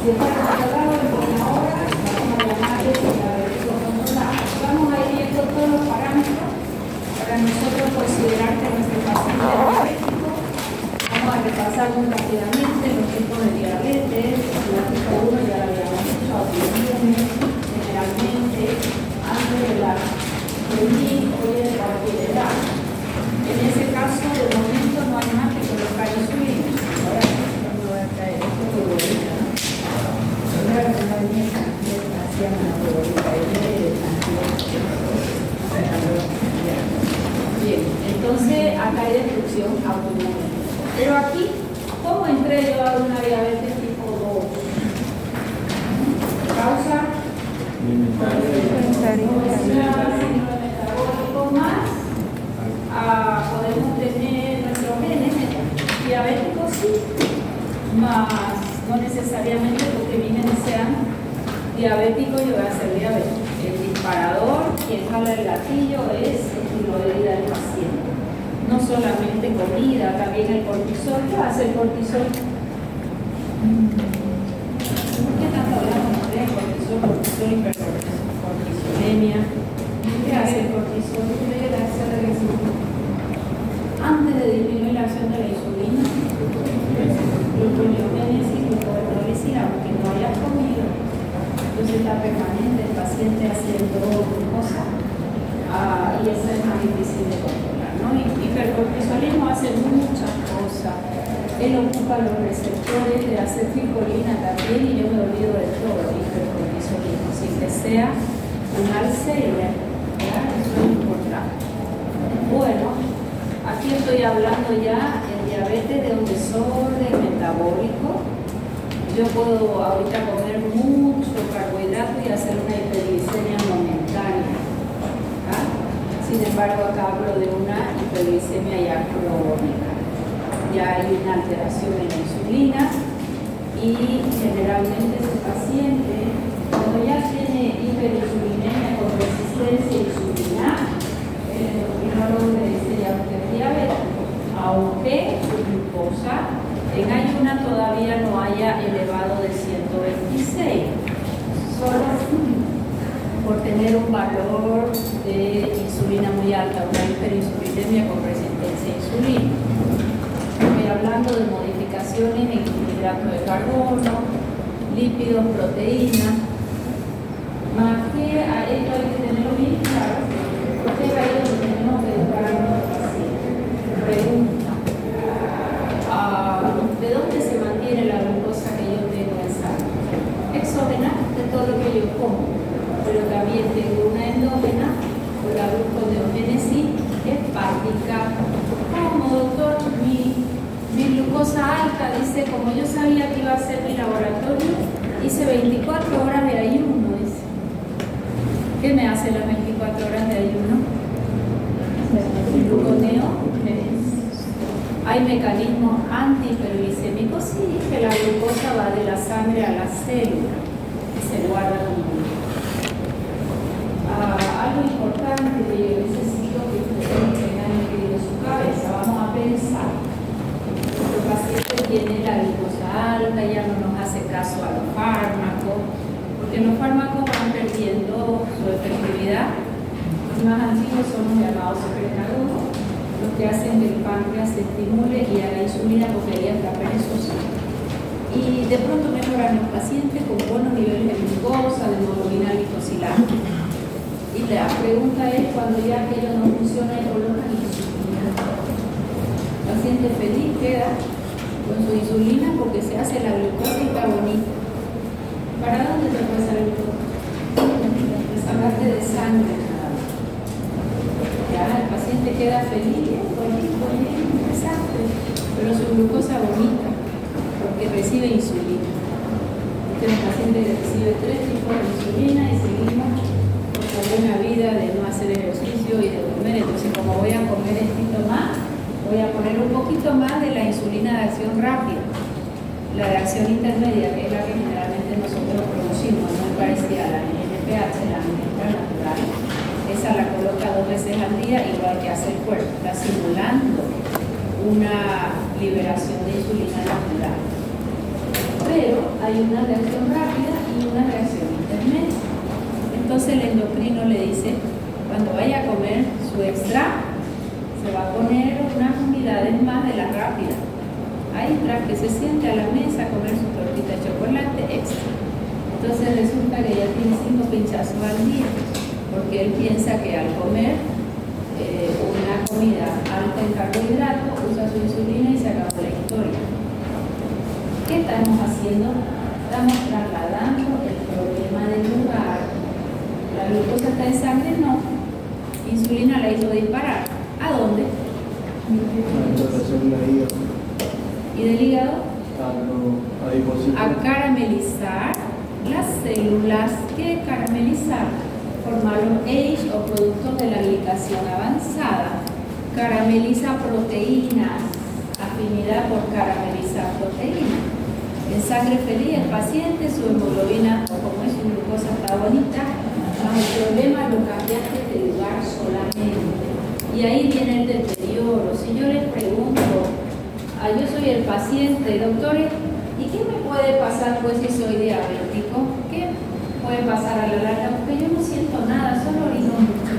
Si está controlado en buena hora, vamos a llamarle diabético controlado. Vamos a ir viendo todos los parámetros para nosotros considerar que nuestro paciente es diabético. Vamos a repasar muy rápidamente los tipos de diabetes. La tipo 1 ya la habíamos escuchado, generalmente antes de la prevenir o de cualquier edad. En ese caso, de momento no hay más que colocar insulina. Ahora no me voy a traer esto de bolita, ¿no? Bien, entonces acá hay destrucción autoinmune. Pero aquí, ¿cómo entré yo a una diabetes tipo 2? Causa obesidad, síndrome metabólico más. Podemos tener nuestros genes diabéticos, sí, más no necesariamente porque mis genes sean diabéticos yo voy a ser diabético. El disparador, quien jala el gatillo, es el estilo de vida del paciente. No solamente comida, también el cortisol. ¿Qué hace el cortisol? ¿Por qué tanto hablamos de cortisol, hipercortisolemia? ¿Qué hace el cortisol? Antes de disminuir la acción de la insulina, gluconeogénesis, gluconeogénesis, aunque no hayas comido, entonces está permanente el paciente haciendo glucosa y eso es más difícil de controlar, ¿no? Y hipercortisolismo hace muchas cosas. Él ocupa los receptores de acetilcolina también y yo me olvido de todo el hipercortisolismo, sin que sea un Alzheimer, ¿verdad? Eso es importante. Bueno, aquí estoy hablando ya de diabetes de un desorden metabólico. Yo puedo ahorita comer mucho carbohidrato y hacer una hiperglicemia momentánea. ¿Ah? Sin embargo, acá hablo de una hiperglicemia ya crónica. Ya hay una alteración en la insulina y generalmente ese paciente, cuando ya tiene hiperinsulinemia con resistencia insulina, el endocrinólogo le dice ya usted es diabético, aunque su glucosa en ayuna todavía no haya elevado de 126, solo por tener un valor de insulina muy alta, una hiperinsulinemia con resistencia a insulina. Estoy hablando de modificaciones en hidrato de carbono, lípidos, proteínas, más que a esto hay que tenerlo bien claro, porque es ahí donde tenemos que educar a nuestros pacientes. Pregunta. ¿De dónde se mantiene la glucosa que yo tengo en sangre? Exógena de todo lo que yo como, pero también tengo una endógena o la gluconeogénesis hepática. ¿Cómo, doctor? Mi glucosa alta, dice, como yo sabía que iba a ser mi laboratorio, hice 24 horas de ayuno, dice. ¿Qué me hace las 24 horas de ayuno? Gluconeogénesis. Hay mecanismos antihiperglicémicos, sí, que la glucosa va de la sangre a la célula y se guarda como glucosa. Algo importante que yo necesito que ustedes tengan en su cabeza, vamos a pensar. El paciente tiene la glucosa alta, ya no nos hace caso a los fármacos, porque los fármacos van perdiendo su efectividad. Los más antiguos son los llamados secretagonos, los que hacen que el páncreas se estimule y haga insulina porque ella está perezosa. Y de pronto mejoran los pacientes con buenos niveles de glucosa, de hemoglobina glicosilada. Y la pregunta es, cuando ya aquello no funciona y colocan insulina, el paciente feliz queda con su insulina porque se hace la glucosa y está bonita. ¿Para dónde te puede salir glucosa? Esa parte de sangre. Ya, el paciente queda feliz, bonito, exacto, pero su glucosa vomita porque recibe insulina. Este es un paciente que recibe 3 tipos de insulina y seguimos con la buena vida de no hacer ejercicio y de comer. Entonces, como voy a comer esto más, voy a poner un poquito más de la insulina de acción rápida, la de acción intermedia, que es la que generalmente nosotros producimos, no es parecida a la NPH, la administra natural. Esa la coloca 2 veces al día, igual que hace el cuerpo, está simulando una liberación de insulina natural. Pero hay una reacción rápida y una reacción intermedia. Entonces el endocrino le dice, cuando vaya a comer su extra, se va a poner unas unidades más de la rápida. Ahí tras que se siente a la mesa a comer su tortita de chocolate extra. Entonces resulta que ya tiene 5 pinchazos al día, porque él piensa que al comer una comida alta en carbohidratos, usa su insulina y se acabó la historia. ¿Qué estamos haciendo? Estamos trasladando el problema del lugar. La glucosa está en sangre, no. Insulina la hizo disparar. ¿A dónde? ¿Y del hígado? A caramelizar las células. ¿Qué caramelizar? Formar los H o productos de la glicación avanzada. Carameliza proteínas. Afinidad por caramelizar proteínas. En sangre feliz el paciente, su hemoglobina, o como es su glucosa está bonita, más el problema lo cambiaste de lugar solamente. Y ahí viene el deterioro. Si yo les pregunto, yo soy el paciente, doctores, ¿y qué me puede pasar pues si soy diabético? ¿Qué puede pasar a la larga? Porque yo no siento nada, solo orino mucho.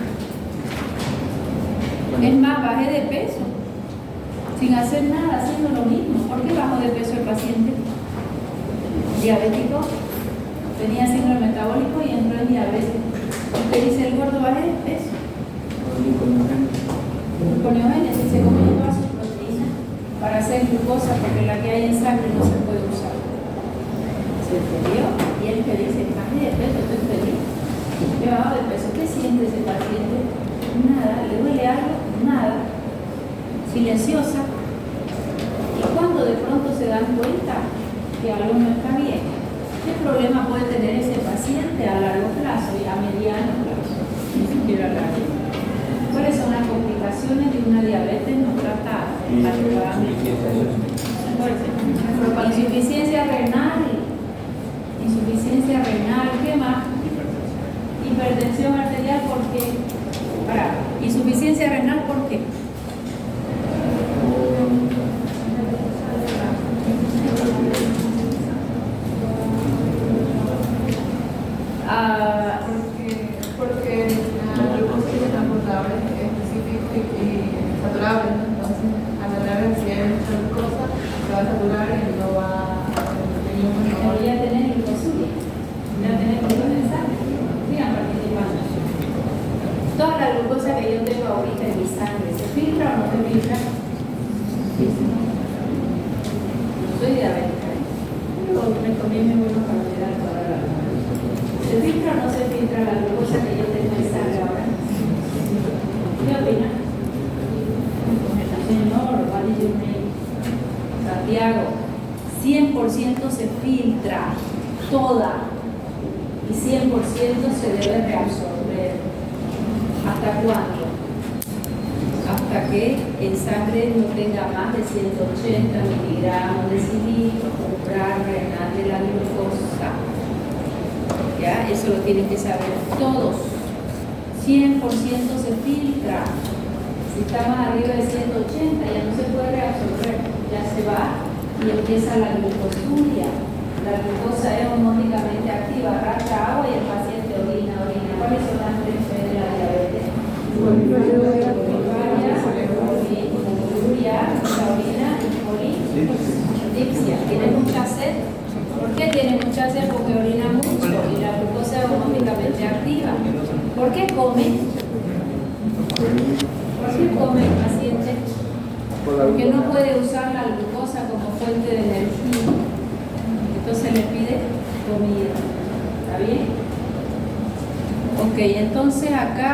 Es más, bajé de peso, sin hacer nada, haciendo lo mismo. ¿Por qué bajó de peso el paciente? Diabético, tenía síndrome metabólico y entró en diabetes. Usted dice el gordo bajé de peso. Gluconeogénesis, se comió todas sus proteínas para hacer glucosa, porque la que hay en sangre no se puede usar. Se entendió, y él que dice, bajé de peso, estoy feliz. He bajado de peso. ¿Qué siente ese paciente? Nada. ¿Le duele algo? Nada. Silenciosa. Y cuando de pronto se dan cuenta que algo no está bien, ¿qué problema puede tener ese paciente a largo plazo y a mediano plazo? Ni siquiera a largo. ¿Cuáles son las complicaciones de una diabetes no tratada? Insuficiencia renal, ¿qué más? Hipertensión arterial, ¿por qué? Insuficiencia renal, ¿por qué? Porque la glucosa es transportable, específico y saturable, entonces a la larga si hay mucha glucosa se va a saturar y no va a ya tener glucosuria, ya tener glucosa en sangre. Sigan participando. Toda la glucosa que yo tengo ahorita en mi sangre, ¿se filtra o no se filtra? Sí. No soy diabética, pero me conviene muy carbohidratos para la glucosa. ¿Se filtra o no se filtra la glucosa que yo tengo en sangre ahora? ¿Qué opina? Señor, what is your name? Santiago, 100% se filtra, toda, y 100% se debe reabsorber. ¿Hasta cuándo? Hasta que en sangre no tenga más de 180 miligramos de cilindro renal de la glucosa. ¿Ya? Eso lo tienen que saber todos. 100% se filtra. Si está más arriba de 180 ya no se puede reabsorber, ya se va y empieza la glucosuria. La glucosa es hormónicamente activa, arrastra agua y el paciente orina. ¿Cuáles son las 3 P de la diabetes? Poliuria, orina y polidipsia. Tiene mucha sed. ¿Por qué tiene mucha sed? Porque orina mucho y la glucosa es hormónicamente activa. ¿Por qué come? ¿Por qué come el paciente? Porque no puede usar la glucosa como fuente de energía. Entonces le pide comida. ¿Está bien? Ok, entonces acá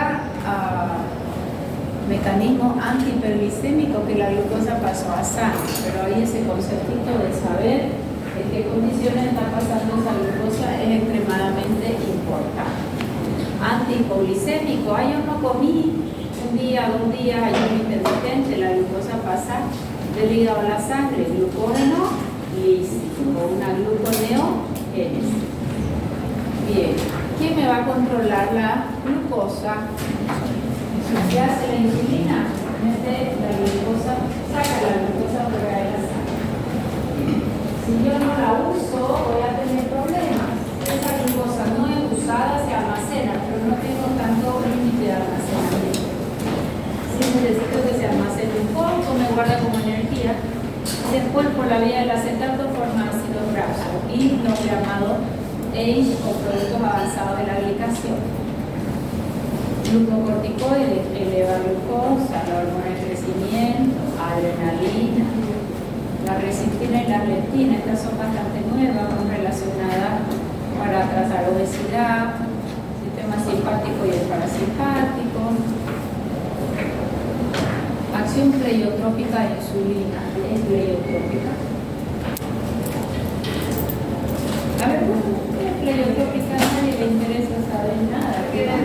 mecanismo antihiperglicémico, que la glucosa pasó a sangre, pero ahí ese conceptito de saber en qué condiciones está pasando esa glucosa es extremadamente importante. Antihipoglicémico, yo no comí un día, 2 días, ayuno intermitente, la glucosa pasa del hígado a la sangre, glucógeno lícico, una gluconeogénesis. Bien, ¿quién me va a controlar la glucosa? ¿Qué hace la insulina? Mete la glucosa, saca la glucosa fuera de la sangre. Si yo no la uso, voy a tener guarda como energía. Después, por la vía del acetato, forma ácido graso y los llamados EIS o productos avanzados de la glicación. Glucocorticoides, eleva glucosa, la hormona de crecimiento, adrenalina, la resistina y la leptina. Estas son bastante nuevas, muy relacionadas para tratar obesidad, sistema simpático y el parasimpático. Acción pleiotrópica de insulina. Es pleiotrópica. A ver, ¿qué es pleiotrópica? A nadie le interesa saber nada. ¿Qué eran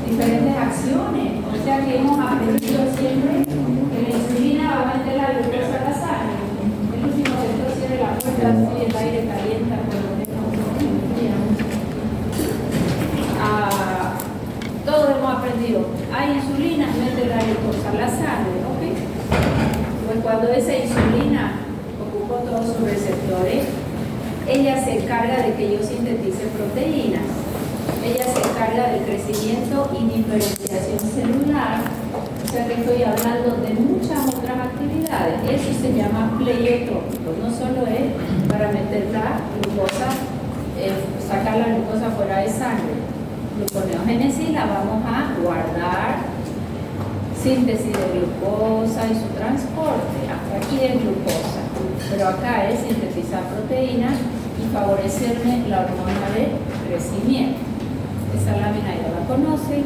diferentes acciones? O sea que hemos aprendido siempre que la insulina va a meter la glucosa a la sangre. El último sector cierra la puerta, así el aire calienta por lo menos. Todos hemos aprendido. Hay insulina, mete la glucosa a la sangre, ¿ok? Pues cuando esa insulina ocupó todos sus receptores, ella se encarga de que yo sintetice proteínas. Ella se encarga del crecimiento y diferenciación celular. O sea que estoy hablando de muchas otras actividades. Eso se llama pleiotrópico. No solo es para meter la glucosa, sacar la glucosa fuera de sangre. Gluconeogénesis la vamos a guardar, síntesis de glucosa y su transporte. Hasta aquí es glucosa, pero acá es sintetizar proteínas y favorecerme la hormona de crecimiento. Esa lámina ya la conocen.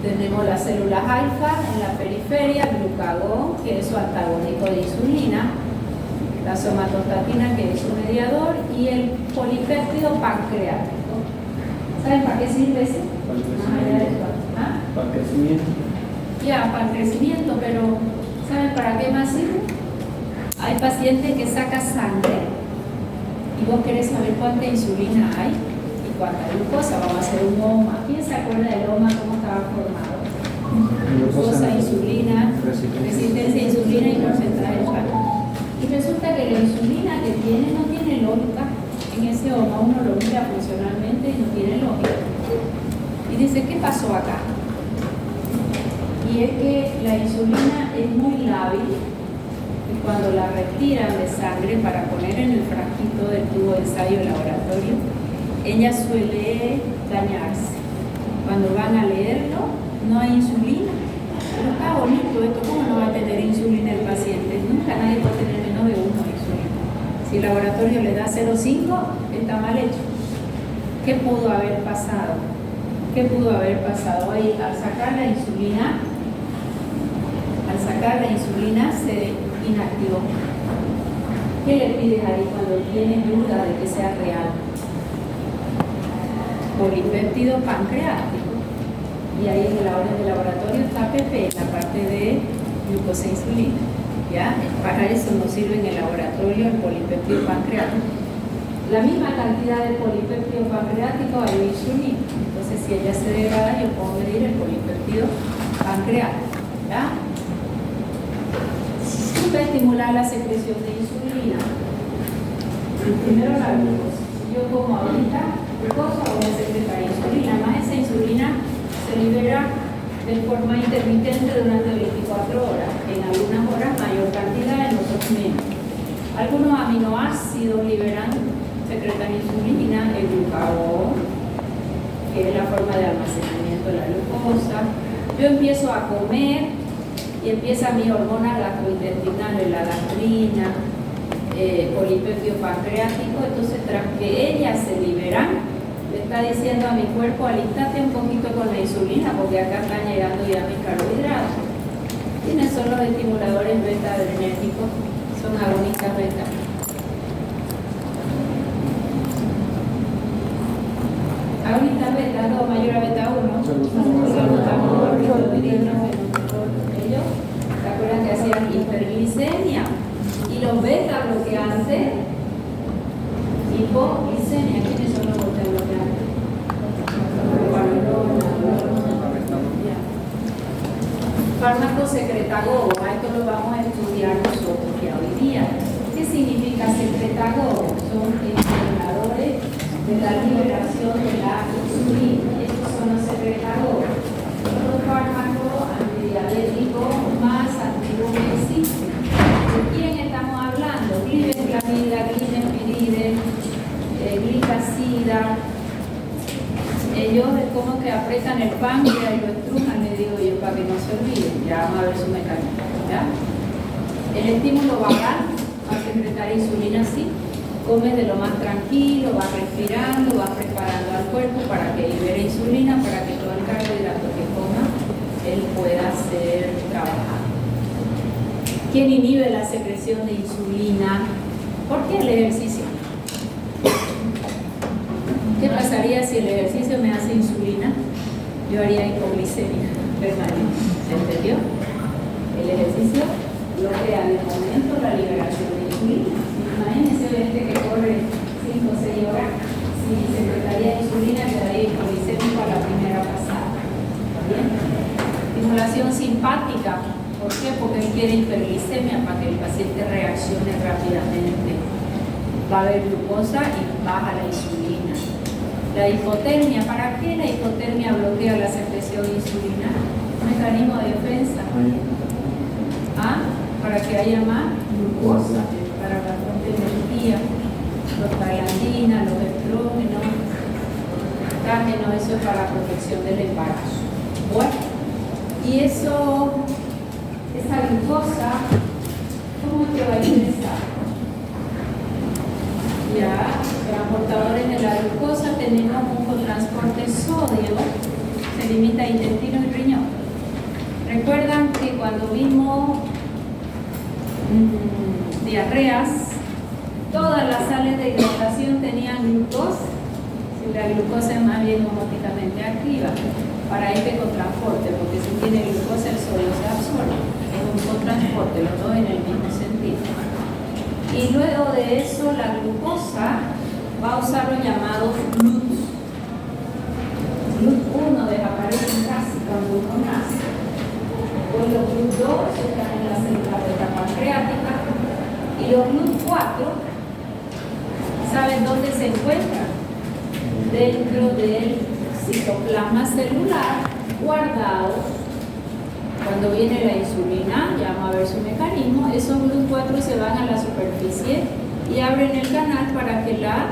Tenemos las células alfa en la periferia, glucagón, que es su antagónico de insulina, la somatostatina, que es su mediador, y el polipéptido pancreático. ¿Saben para qué sirve ese? Para el crecimiento. Ya, para el crecimiento, pero ¿saben para qué más sirve? Hay pacientes que sacan sangre y vos querés saber cuánta insulina hay y cuánta glucosa. Vamos a hacer un OMA. ¿Quién se acuerda del OMA? ¿Cómo estaba formado? Glucosa, insulina, resistencia a insulina y porcentaje de sangre. Y resulta que la insulina que tiene no tiene lógica. En ese OMA uno lo mira funcionalmente y no tiene lógica. Y dice, ¿qué pasó acá? Y es que la insulina es muy lábil y cuando la retiran de sangre para poner en el frasquito del tubo de ensayo de laboratorio, ella suele dañarse. Cuando van a leerlo, no hay insulina. Pero está bonito esto, ¿cómo no va a tener insulina el paciente? Nunca nadie puede tener menos de 1 insulina. Si el laboratorio le da 0,5, está mal hecho. ¿Qué pudo haber pasado? ¿Qué pudo haber pasado ahí? Al sacar la insulina se inactivó. ¿Qué le pides ahí cuando tienes duda de que sea real? Polipéptido pancreático. Y ahí en la orden de laboratorio está PP, la parte de glucosa e insulina. ¿Ya? Para eso nos sirve en el laboratorio el polipéptido pancreático. La misma cantidad de polipéptido pancreático hay de insulina. Entonces, si ella se degrada, yo puedo medir el polipéptido pancreático. ¿Ya? Para estimular la secreción de insulina. Primero la glucosa. Si yo como ahorita glucosa, voy a secretar insulina. Más esa insulina se libera de forma intermitente durante 24 horas. En algunas horas mayor cantidad, en otros menos. Algunos aminoácidos secretan insulina, el glucagón, que es la forma de almacenamiento de la glucosa. Yo empiezo a comer y empieza mi hormona gastrointestinal, la gastrina, polipéptido pancreático. Entonces, tras que ellas se liberan, le está diciendo a mi cuerpo, alistate un poquito con la insulina, porque acá están llegando ya mis carbohidratos. ¿Quiénes son los estimuladores beta-adrenérgicos? Son agonistas beta. Agonistas beta 2 mayor a beta 1. Ellos, ¿se acuerdan que hacían hiperglicemia? Y los beta bloqueantes, hipoglicemia. ¿Quiénes son los beta bloqueantes? Fármacos secretagogos, a esto lo vamos a estudiar nosotros ya hoy día. ¿Qué significa secretagogos? Son estimuladores de la liberación de la insulina. Estos son los secretagogos. Son los fármacos antidiabéticos más antiguos acetilamida, glilepiride, glicacida. Ellos es como que apretan el páncreas y lo estrujan, le digo yo, para que no se olviden. Ya vamos a ver su mecanismo. ¿Ya? El estímulo vagal va a secretar insulina así. Come de lo más tranquilo, va respirando, va preparando al cuerpo para que libere insulina, para que todo el carbohidrato que coma él pueda ser trabajado. ¿Quién inhibe la secreción de insulina? ¿Por qué el ejercicio? ¿Qué pasaría si el ejercicio me hace insulina? Yo haría hipoglicemia permanente. ¿Se entendió? El ejercicio bloquea de momento la liberación de insulina. Imagínense gente que corre 5 o 6 horas, si secretaría insulina quedaría hipoglicémico a la primera pasada. ¿Bien? Estimulación simpática. ¿Por qué? Porque él quiere hiperglicemia para que el paciente reaccione rápidamente. Va a haber glucosa y baja la insulina. La hipotermia. ¿Para qué la hipotermia bloquea la secreción de insulina? Un mecanismo de defensa. Para que haya más glucosa, para la propia energía, prostaglandina, los estrógenos, estrógenos, eso es para la protección del embarazo. Bueno, y eso, esa glucosa, ¿cómo te va a ingresar? Ya, transportadores de la glucosa, tenemos un cotransporte sodio, se limita a intestino y riñón. Recuerdan que cuando vimos diarreas, todas las sales de hidratación tenían glucosa. Si la glucosa es más bien homóticamente activa para este cotransporte, porque si tiene glucosa el sodio se absorbe, es un cotransporte, los dos en el mismo sentido. Y luego de eso la glucosa va a usar los llamados GLUT. GLUT1 desaparece casi cuando uno nace. Pues los GLUT2 están en la célula beta pancreática y los GLUT4, ¿saben dónde se encuentran? Dentro del citoplasma celular, guardados. Cuando viene la insulina, ya vamos a ver su mecanismo, esos GLUT4 se van a la superficie y abren el canal para que la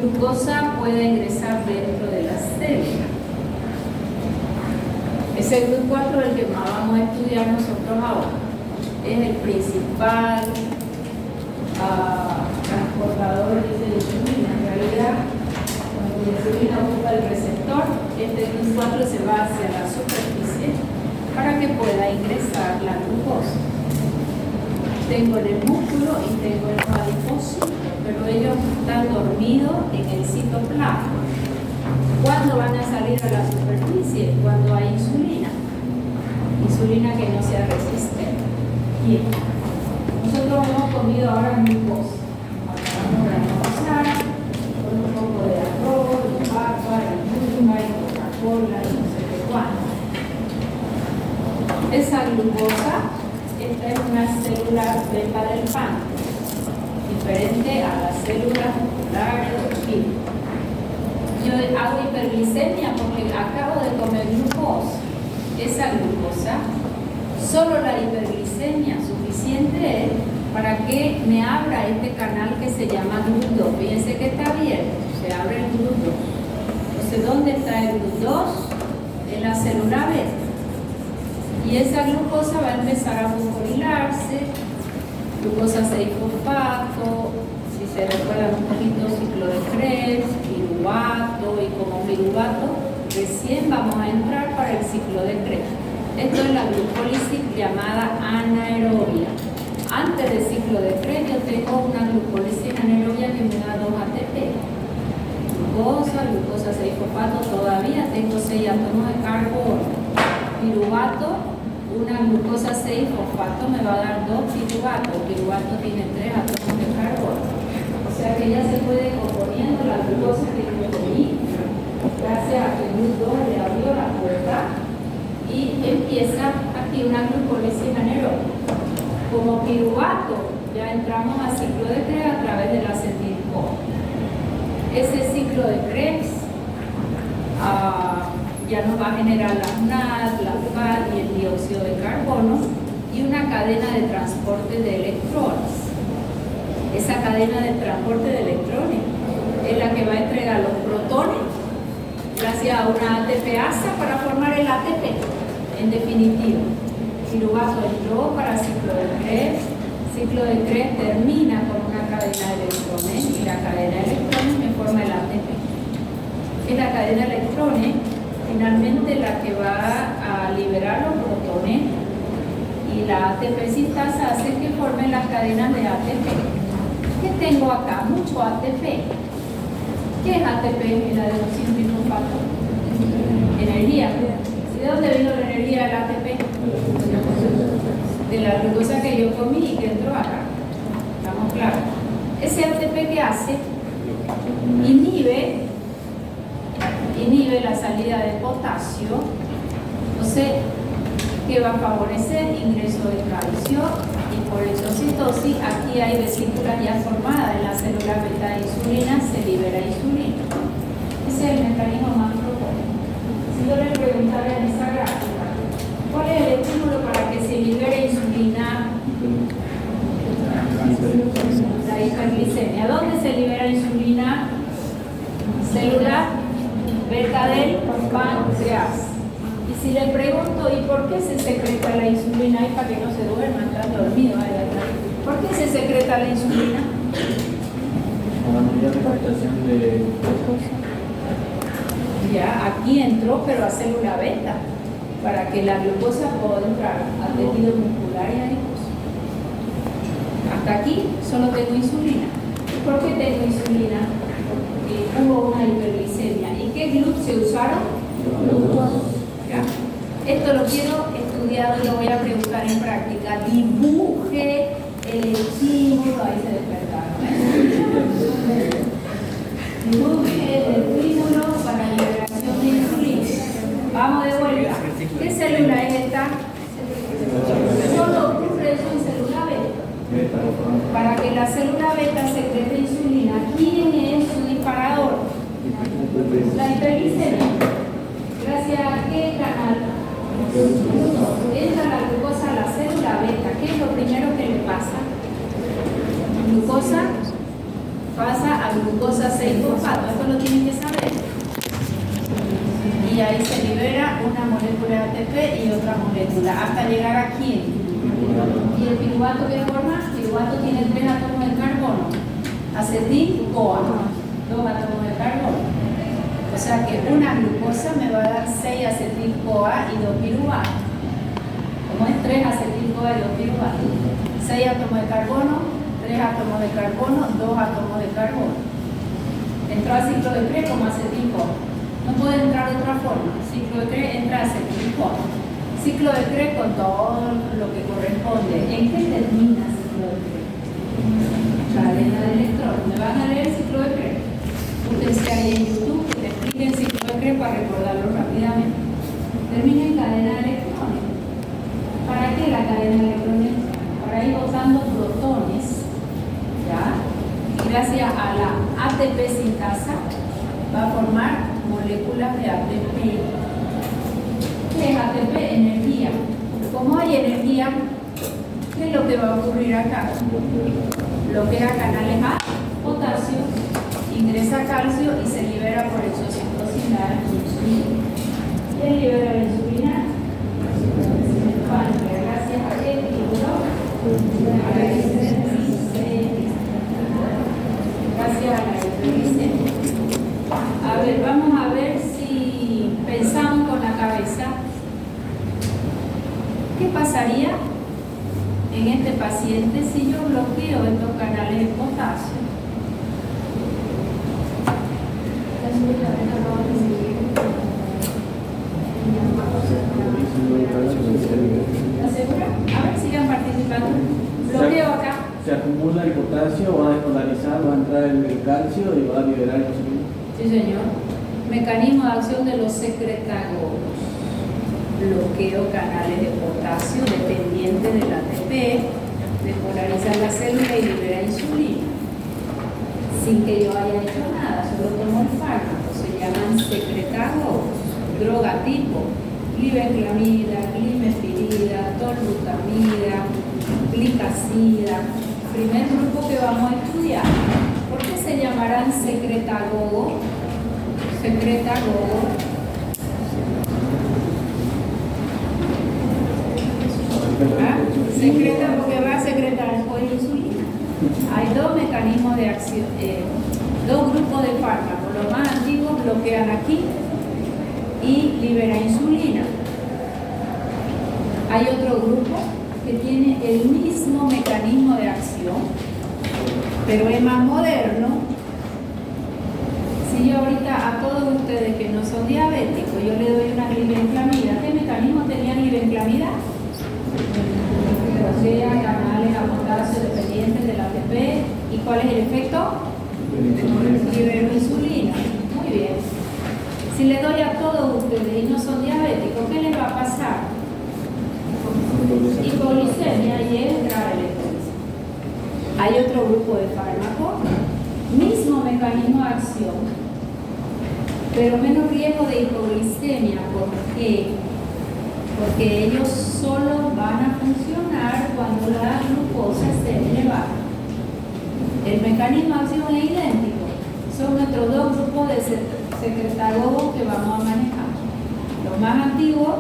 glucosa pueda ingresar dentro de la célula. Ese GLUT4 es el que más vamos a estudiar nosotros ahora. Es el principal transportador de insulina. En realidad, cuando la insulina ocupa el receptor, este GLUT4 se va hacia la superficie para que pueda ingresar la glucosa. Tengo en el músculo y tengo en los adipocitos, pero ellos están dormidos en el citoplasma. ¿Cuándo van a salir a la superficie? Cuando hay insulina. Insulina que no sea resistente. Bien. Nosotros hemos comido ahora glucosa. Acabamos de almorzar con un poco de arroz, y papa, y yuca, y Coca-Cola, y no sé qué cuánto. Esa glucosa, esta es una célula beta del páncreas, diferente a las células musculares o químicas. Yo hago hiperglicemia porque acabo de comer glucosa. Esa glucosa, solo la hiperglicemia suficiente es para que me abra este canal que se llama GLUT2. Fíjense que está abierto, se abre el GLUT2. Entonces, ¿dónde está el GLUT2? En la célula beta. Y esa glucosa va a empezar a fosforilarse, glucosa 6-fosfato, si se recuerdan un poquito, ciclo de Krebs, piruvato, y como piruvato recién vamos a entrar para el ciclo de Krebs. Esto es la glucólisis llamada anaerobia. Antes del ciclo de Krebs yo tengo una glucólisis anaerobia que me da 2 ATP. Glucosa 6-fosfato, todavía tengo 6 átomos de carbono. Piruvato, una glucosa 6-fosfato me va a dar 2 piruvatos. El piruvato tiene 3 átomos de carbono. O sea que ya se puede ir componiendo la glucosa que yo comí, gracias a que el GLUT2 le abrió la puerta y empieza aquí una glucólisis anaerobia. Como piruvato, ya entramos al ciclo de Krebs a través del acetilcolina. Ese ciclo de Krebs ya nos va a generar la NAD, la FAD y el dióxido de carbono y una cadena de transporte de electrones. Esa cadena de transporte de electrones es la que va a entregar los protones gracias a una ATPasa para formar el ATP. En definitiva, piruvato entró para ciclo de Krebs. Ciclo de Krebs termina con una cadena de electrones y la cadena de electrones me forma el ATP. Es la cadena de electrones finalmente la que va a liberar los protones y la ATP sintasa hace que formen las cadenas de ATP. ¿Qué tengo acá? Mucho ATP. ¿Qué es ATP en la deoxirribofato? Energía. ¿Y de dónde vino la energía del ATP? De la glucosa que yo comí y que entró acá. ¿Estamos claros? Ese ATP que hace inhibe la salida de potasio, entonces, que va a favorecer ingreso de calcio y por exocitosis, aquí hay vesículas ya formadas en la célula beta de insulina, se libera insulina. Ese es el mecanismo más profundo. Si yo le preguntara en esa gráfica, ¿cuál es el estímulo para que se libere insulina? La hiperglicemia. ¿Dónde se libera insulina? Célula beta del páncreas. Y si le pregunto, ¿y por qué se secreta la insulina? Y para que no se duerma, está dormido ahí atrás. ¿Por qué se secreta la insulina? Para mayor captación de glucosa. Ya, aquí entró, pero a célula beta, para que la glucosa pueda entrar al tejido muscular y adiposo. Hasta aquí solo tengo insulina. ¿Por qué tengo insulina? Porque hubo una hiperglicemia. ¿Y qué GLUT se usaron? ¿Ya? Esto lo quiero estudiado y lo voy a preguntar en práctica. Dibuje el estímulo. Ahí se despertaron. Dibuje el estímulo para la liberación de insulina. Vamos de vuelta. ¿Qué célula es esta? Solo ocurre eso en célula beta. Para que la célula beta secrete insulina, ¿quién es su disparador? La hiperglicemia. ¿Gracias a qué canal? Entra la glucosa a la célula beta. ¿Qué es lo primero que le pasa? Glucosa pasa a glucosa 6-fosfato. Esto lo tienen que saber. Y ahí se libera una molécula de ATP y otra molécula. ¿Hasta llegar a quién? ¿Y el piruvato qué forma? El piruvato tiene 3 átomos de carbono. Acetil-CoA. 2 átomos de carbono. O sea que una glucosa me va a dar 6 acetil-CoA y 2 piruvatos. Como es 3 acetil-CoA y 2 piruvatos. 6 átomos de carbono, 3 átomos de carbono, 2 átomos de carbono. Entró al ciclo de Krebs como acetil-CoA. No puede entrar de otra forma. Ciclo de Krebs entra acetil-CoA. Ciclo de Krebs con todo lo que corresponde. ¿En qué termina el ciclo de Krebs? Cadena de electrones. ¿Me van a leer el ciclo de Krebs? Búsquense ahí en YouTube, que te expliquen el ciclo de Krebs para recordarlo rápidamente. Termina en cadena de electrones. ¿Para qué la cadena de electrones? Para ir botando protones, ¿ya? Y gracias a la ATP sintasa va a formar moléculas de ATP. ¿Qué es ATP? Energía. Como hay energía, ¿qué es lo que va a ocurrir acá? Bloquea canales A, potasio, ingresa calcio y se libera por exocitosis la insulina. ¿Quién libera la insulina? El páncreas. Gracias a qué estímulo? A la hiperglicemia. Gracias a la hiperglicemia. A ver, vamos a ver si pensamos con la cabeza. ¿Qué pasaría en este paciente si yo bloqueo estos canales de potasio? ¿Estás segura? A ver, sigan participando. Bloqueo acá. Se acumula el potasio, va a despolarizar, va a entrar el calcio y va a liberar el insulina. Sí, señor. Mecanismo de acción de los secretagogues. Bloqueo canales de potasio dependiente del ATP, despolariza la célula y libera insulina. Sin que yo haya hecho nada, solo tomo el fármaco. Se llaman secretagogues. Droga tipo glibenclamida, glimepirida, tolbutamida, glicacida, primer grupo que vamos a estudiar. ¿Por qué se llamarán secretagogo? Secretagogo. Secreta porque va a secretar después insulina. Hay dos mecanismos de acción, dos grupos de fármacos. Los más antiguos bloquean aquí y liberan insulina. Hay otro grupo que tiene el mismo mecanismo de acción, pero es más moderno. Si yo ahorita a todos ustedes que no son diabéticos, yo le doy una glibenclamida, ¿qué mecanismo tenía glibenclamida? Sea canales a potasio dependientes del ATP. ¿Y cuál es el efecto? Libero insulina. Muy bien. Si le doy a todos ustedes y no son diabéticos, ¿qué les va a pasar? Hipoglicemia, y es grave la hipoglicemia. Hay otro grupo de fármacos, mismo mecanismo de acción, pero menos riesgo de hipoglicemia. ¿Por qué? Porque ellos solo van a funcionar cuando la glucosa esté elevada. El mecanismo de acción es idéntico. Son nuestros dos grupos de secretagogos que vamos a manejar. Los más antiguos,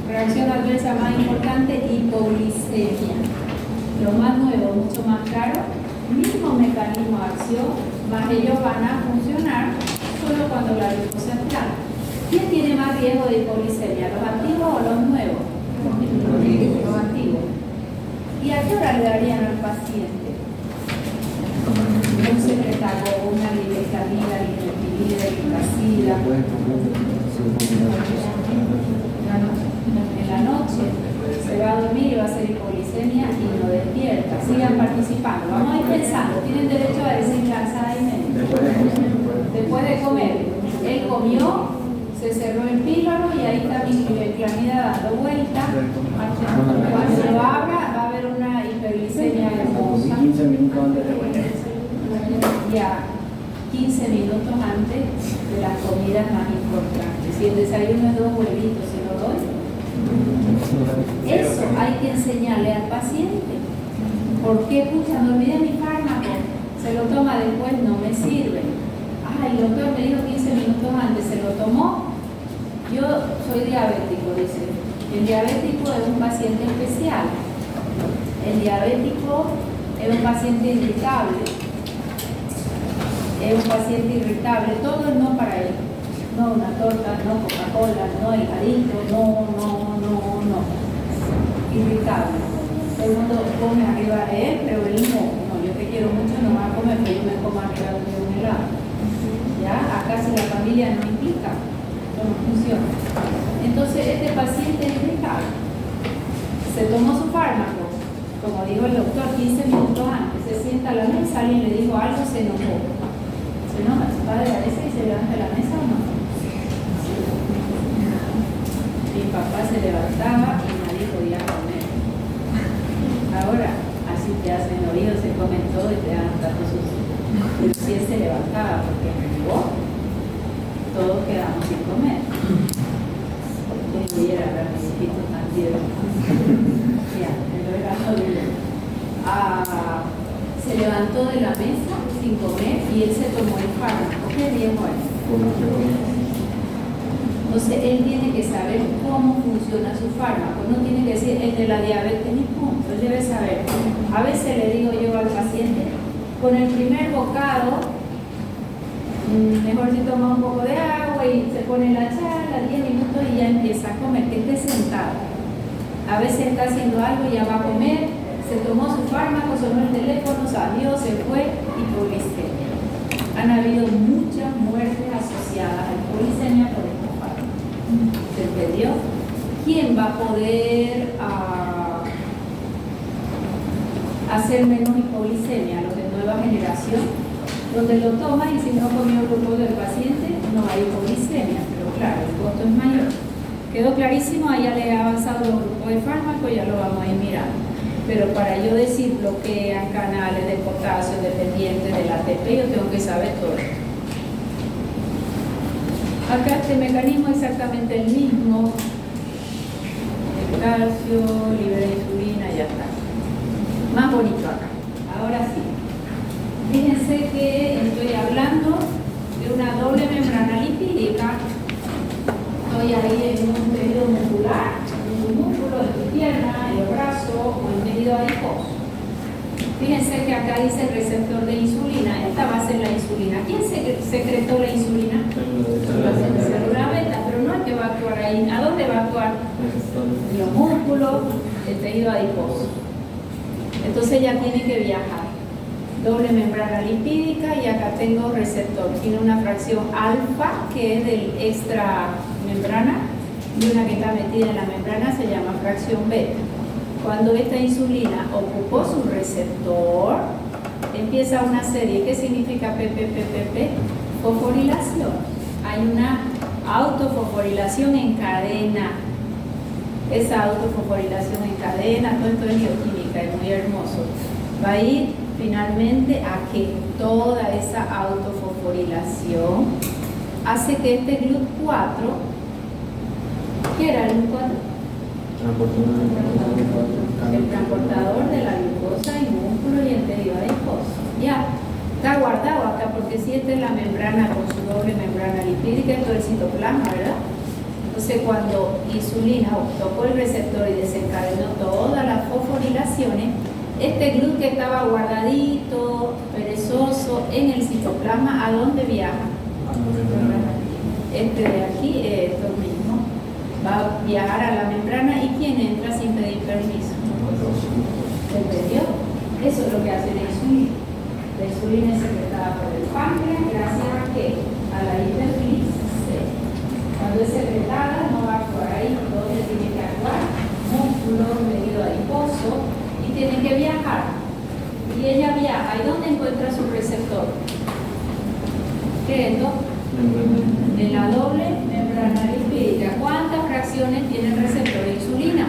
reacción adversa más importante, hipoglicemia. Los más nuevos, mucho más caros, mismo mecanismo de acción, más ellos van a funcionar solo cuando la glucosa está. ¿Quién tiene más riesgo de hipoglicemia? ¿Los antiguos o los nuevos? Los antiguos. ¿Y a qué hora le darían al paciente? Un secretagogo, una glibenclamida, glibenclamida, glibenclamida. En la noche se va a dormir y va a hacer hipoglicemia y no despierta. Sigan participando. Vamos a ir pensando. Tienen derecho a decir cansada y media. Después de comer. Él comió, se cerró el píloro y ahí está mi glibenclamida dando vuelta. Cuando lo abra va a haber una hiperglicemia hermosa. 15 minutos antes de Ya 15 minutos antes de las comidas más importantes. Si el desayuno es 2 huevitos, se lo doy. Eso hay que enseñarle al paciente. ¿Por qué? Pucha, me olvidé mi fármaco. Se lo toma después, no me sirve. El doctor me dijo 15 minutos antes, se lo tomó. Yo soy diabético, dice. El diabético es un paciente especial. El diabético es un paciente irritable. Es un paciente irritable. Todo es no para él. No una torta, no Coca-Cola, no heladito, no. Irritable. Todo el mundo come arriba de él, pero él no. Yo te quiero mucho, no vas a comer, pero yo me como arriba de un helado. ¿Ya? Acá si la familia no implica, no funciona. Entonces este paciente es irritable. Se tomó su fármaco, como dijo el doctor, 15 minutos antes, se sienta a la mesa, alguien le dijo algo, se enojó. Se enoja, se va de la mesa y se levanta de la mesa o no. Mi papá se levantaba y nadie podía comer. Ahora, así te hacen oídos, se comen todo y te dan tantos sus. Pero si él se levantaba porque me negó, todos quedamos sin comer. Porque era para mis hijitos tan tiernos. Ya, pero era jodido. Se levantó de la mesa sin comer y él se tomó el fármaco. ¿Qué riesgo hay? Entonces él tiene que saber cómo funciona su fármaco. No tiene que decir el de la diabetes ni punto. Él debe saber. A veces le digo yo al paciente, con el primer bocado, mejor si toma un poco de agua y se pone la charla, 10 minutos y ya empieza a comer, que esté sentado. A veces está haciendo algo y ya va a comer, se tomó su fármaco, sonó el teléfono, salió, se fue, hipoglicemia. Han habido muchas muertes asociadas a hipoglicemia por estos fármacos. ¿Se entendió? ¿Quién va a poder hacer menos hipoglicemia? Los de nueva generación, donde lo toman y si no comió el grupo del paciente no hay hipoglicemia, pero claro, el costo es mayor. Quedó clarísimo, ahí ya le he avanzado los grupos de fármaco, ya lo vamos a ir mirando. Pero para yo decir bloquean canales de potasio dependientes del ATP, yo tengo que saber todo. Acá este mecanismo es exactamente el mismo. El calcio, libera insulina, ya está. Más bonito acá. Ahora sí. Fíjense que estoy hablando de una doble membrana lipídica. Estoy ahí en un tejido muscular, en un músculo de tu pierna, el brazo o el tejido adiposo. Fíjense que acá dice receptor de insulina. Esta va a ser la insulina. ¿Quién secretó la insulina? La célula beta, pero no es que va a actuar ahí. ¿A dónde va a actuar? En los músculos, el tejido adiposo. Entonces ya tiene que viajar. Doble membrana lipídica y acá tengo receptor. Tiene una fracción alfa que es del extra membrana y una que está metida en la membrana se llama fracción beta. Cuando esta insulina ocupó su receptor, empieza una serie. ¿Qué significa PPPPP? Fosforilación. Hay una autofosforilación en cadena. Esa autofosforilación en cadena, todo esto es bioquímica, es muy hermoso. Va a ir finalmente a que toda esa autofosforilación hace que este GLUT4, ¿qué era el GLUT4? El transportador de la glucosa y músculo y el tejido adiposo. Ya, está guardado acá porque si esta es la membrana con su doble membrana lipídica, esto es el citoplasma, ¿verdad? Entonces cuando insulina tocó el receptor y desencadenó todas las fosforilaciones, este GLUT que estaba guardadito, perezoso en el citoplasma, ¿a dónde viaja? Este de aquí, esto mismo, va a viajar a la membrana. ¿Y quién entra sin pedir permiso? ¿Se entendió? Eso es lo que hace la insulina. La insulina es secretada por el páncreas gracias a ¿qué? A la hiperglicesemia. Cuando es secretada no va a actuar ahí, donde tiene que actuar, músculo, tejido adiposo, y tiene que viajar. Y ella viaja. ¿Y dónde encuentra su receptor? ¿Qué es esto? En la doble membrana lipídica. ¿Cuántas fracciones tiene el receptor de insulina?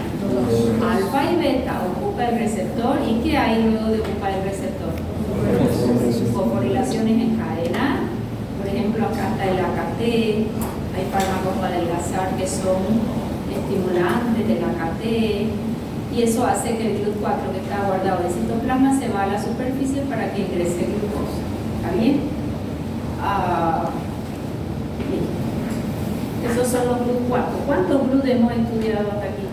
Alfa y beta. Ocupa el receptor. ¿Y qué hay luego de ocupar el receptor? Fosforilaciones en cadena. Por ejemplo, acá está el AKT. Hay fármacos para adelgazar que son estimulantes del AKT. Y eso hace que el GLUT4 que está guardado en el citoplasma se va a la superficie para que ingrese glucosa. ¿Está bien? Esos son los GLUT4. ¿Cuántos GLUT hemos estudiado hasta aquí?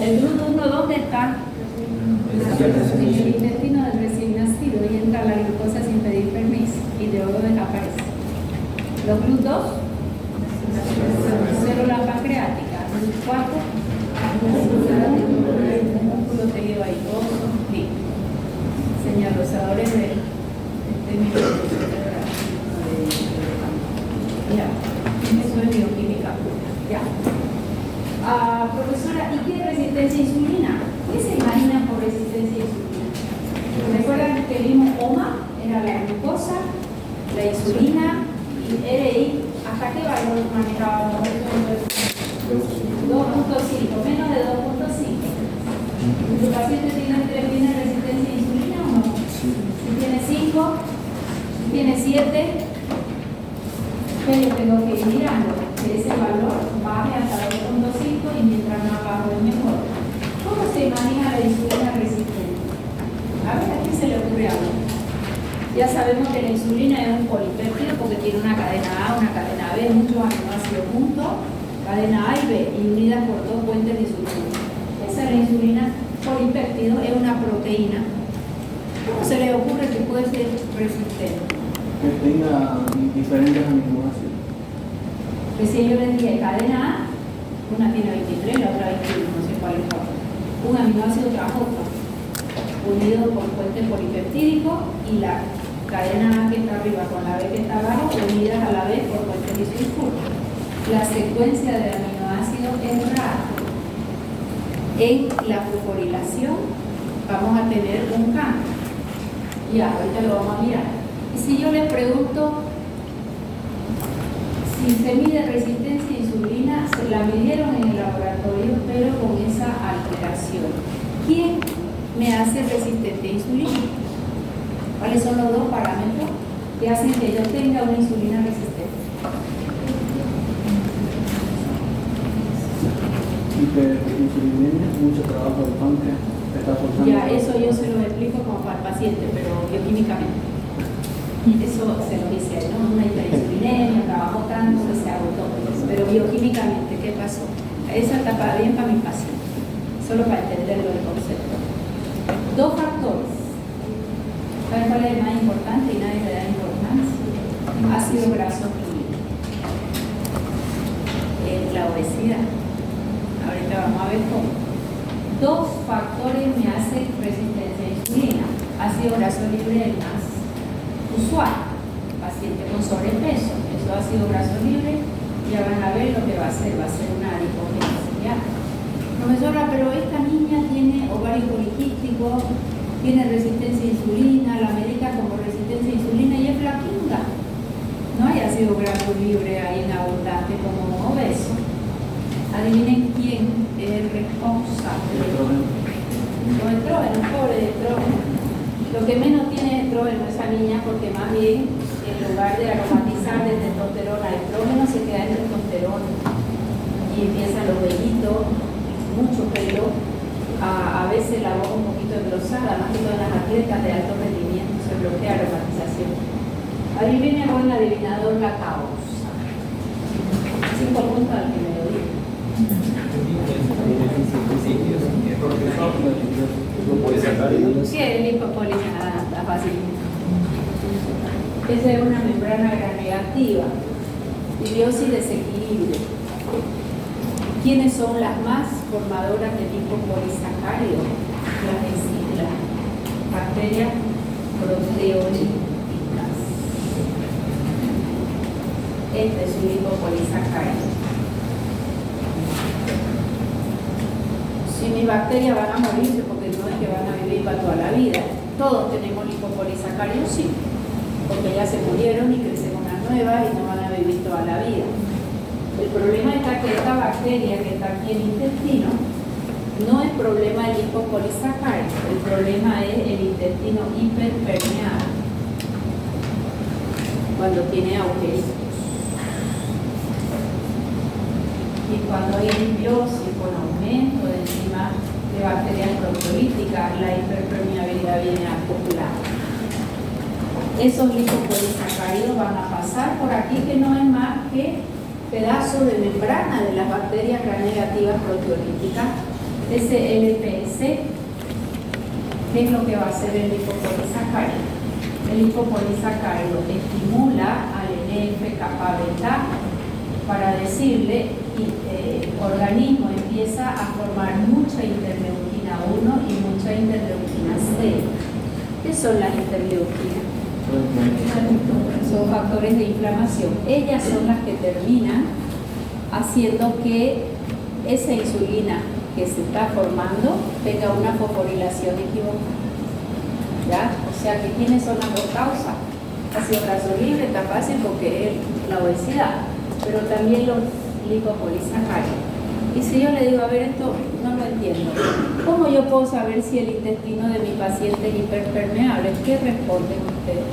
El GLUT1, ¿dónde está? En el intestino del recién nacido y entra la glucosa sin pedir permiso y luego desaparece. Los GLUT2, célula pancreática. GLUT4, músculo, tejido adiposo, señalizadores de ya, eso es bioquímica. Ya. Profesora, ¿y qué es resistencia a insulina? ¿Qué se imagina por resistencia a insulina? ¿Recuerdan que vimos OMA? Era la glucosa, la insulina y RI. ¿Hasta qué valor manejábamos? 2.5, menos de 2.5. ¿Tu paciente tiene resistencia a insulina o no? Si tiene 5, si tiene 7, pues yo tengo que ir mirando que ese valor baje hasta 2.5 y mientras más bajo es mejor. ¿Cómo se imagina la insulina resistente? A ver, ¿a quién se le ocurre algo? Ya sabemos que la insulina es un polipéptido porque tiene una cadena A, una cadena B, muchos aminoácidos juntos, cadena A y B, y unidas por dos puentes de insulina. Esa es la insulina polipéptido, es una proteína. ¿Cómo se le ocurre que puede ser resistente? Que tenga diferentes aminoácidos. Pues si yo les dije cadena A, una tiene 23, la otra 21, no sé cuál es cuál. Un aminoácido tras otro, unido por puente polipeptídico, y la cadena A que está arriba con la B que está abajo, unidas a la B por puente disulfuro. La secuencia de aminoácidos es rara. En la fosforilación vamos a tener un cambio. Ya, ahorita lo vamos a mirar. Y si yo les pregunto si se mide resistencia a insulina, se la midieron en el laboratorio, pero con esa alteración. ¿Quién me hace resistente a insulina? ¿Cuáles son los dos parámetros que hacen que yo tenga una insulina resistente? Hiperinsulinemia, mucho trabajo del páncreas, está forzando. Ya, eso yo se lo explico como para el paciente, pero bioquímicamente. Eso se lo dice, ¿no? Una hiperinsulinemia, trabajó tanto que se agotó. Pero bioquímicamente, ¿qué pasó? Esa etapa bien para mi paciente, solo para entenderlo el concepto. Dos factores. ¿Saben cuál es el más importante y nadie le da importancia? Ácido graso libre. La obesidad. Ahorita vamos a ver cómo. Dos factores me hacen resistencia a insulina. Ácido graso libre el más usual. Paciente con sobrepeso. Eso ácido graso libre, ya van a ver lo que va a ser una adipogénesis. ¿Ya? Profesora, pero esta niña tiene ovario poliquístico, tiene resistencia a insulina, la medica como resistencia a insulina y es flaquinga. No hay ácido graso libre ahí en abundante como obeso. Adivinen quién es el responsable. Los estrógenos, pobre estrógeno. Lo que menos tiene estrógeno esa niña, porque más bien en lugar de aromatizar de testosterona a estrógeno se queda en testosterona y empiezan los vellitos, mucho pelo, a veces la voz un poquito engrosada, más que todas las atletas de alto rendimiento se bloquea la aromatización. Adivinen con el adivinador la causa. 5 puntos al que me lo diga. Sí, el lipopolisacarida, está fácil. Esa es una membrana gram negativa. Disbiosis desequilibrio. ¿Quiénes son las más formadoras de lipopolisacárido? Las bacterias proteolíticas. Este es un lipopolisacárido. Si mis bacterias van a morirse, porque no es que van a vivir para toda la vida, todos tenemos lipopolisacáridos, sí, porque ya se murieron y crecen unas nuevas y no van a vivir toda la vida. El problema está que esta bacteria que está aquí en el intestino no es problema del lipopolisacárido, el problema es el intestino hiperpermeable, cuando tiene agujeritos. Y cuando hay disbiosis con aumento de enzimas de bacterias proteolíticas, la hiperpermeabilidad viene acumulada. Esos lipopolisacáridos van a pasar por aquí, que no es más que pedazos de membrana de las bacterias gram negativas proteolíticas, ese LPS. ¿Qué es lo que va a hacer el lipopolisacárido? El lipopolisacárido estimula al NF-kappa beta para decirle el organismo empieza a formar mucha interleuquina 1 y mucha interleuquina C. ¿Qué son las interleuquinas? Son factores de inflamación. Ellas son las que terminan haciendo que esa insulina que se está formando tenga una fosforilación equivocada. ¿Ya? O sea que ¿quiénes son las dos causas? Ácido graso libre, está fácil porque es la obesidad, pero también los lipopolisacáridos. Y si yo le digo, a ver, esto no lo entiendo, ¿cómo yo puedo saber si el intestino de mi paciente es hiperpermeable? ¿Qué responden ustedes?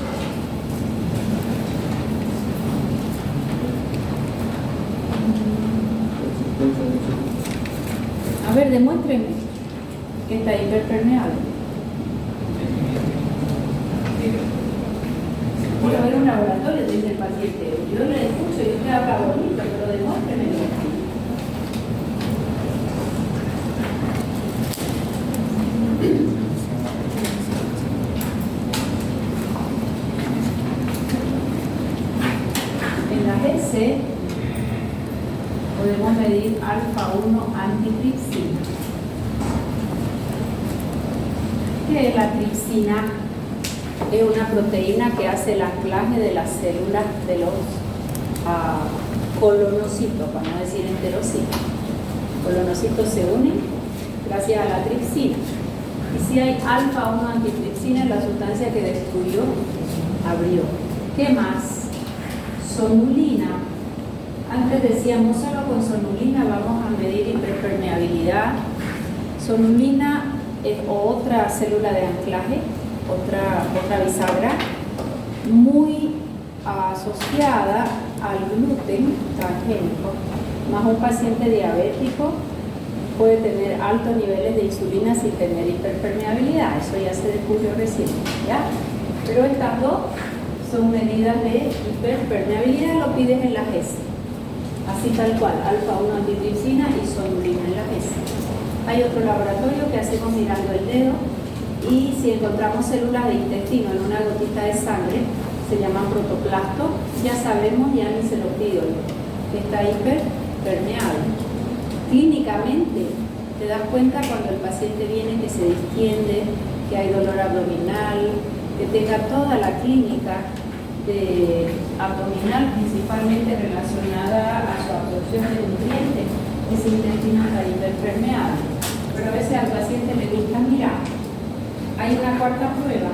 A ver, demuéstrenme que está hiperpermeable. Quiero ver un laboratorio, dice el paciente. Yo le escucho y usted habla bonito, pero demuéstremelo. En la GC podemos medir alfa-1 antitripsina. ¿Qué es la tripsina? Es una proteína que hace el anclaje de las células de los colonocitos, para no decir enterocitos. Colonocitos se unen gracias a la tripsina. Y si hay alfa-1 antitripsina, es la sustancia que destruyó, abrió. ¿Qué más? Sonulina. Antes decíamos, solo con sonulina vamos a medir hiperpermeabilidad. Sonulina es otra célula de anclaje, otra bisagra, muy asociada al gluten transgénico, más un paciente diabético puede tener altos niveles de insulina sin tener hiperpermeabilidad. Eso ya se descubrió recién, ¿ya? Pero estas dos son medidas de hiperpermeabilidad, lo pides en la GES. Así tal cual, alfa-1 antitripsina y sonulina en la GES. Hay otro laboratorio que hacemos mirando el dedo y si encontramos células de intestino en una gotita de sangre, se llaman protoplastos, ya sabemos, ya ni se lo pido, que está hiperpermeable. Clínicamente, te das cuenta cuando el paciente viene que se distiende, que hay dolor abdominal, que tenga toda la clínica abdominal principalmente relacionada a su absorción de nutrientes, ese intestino está hiperpermeable. Pero a veces al paciente le gusta mirar. Hay una cuarta prueba.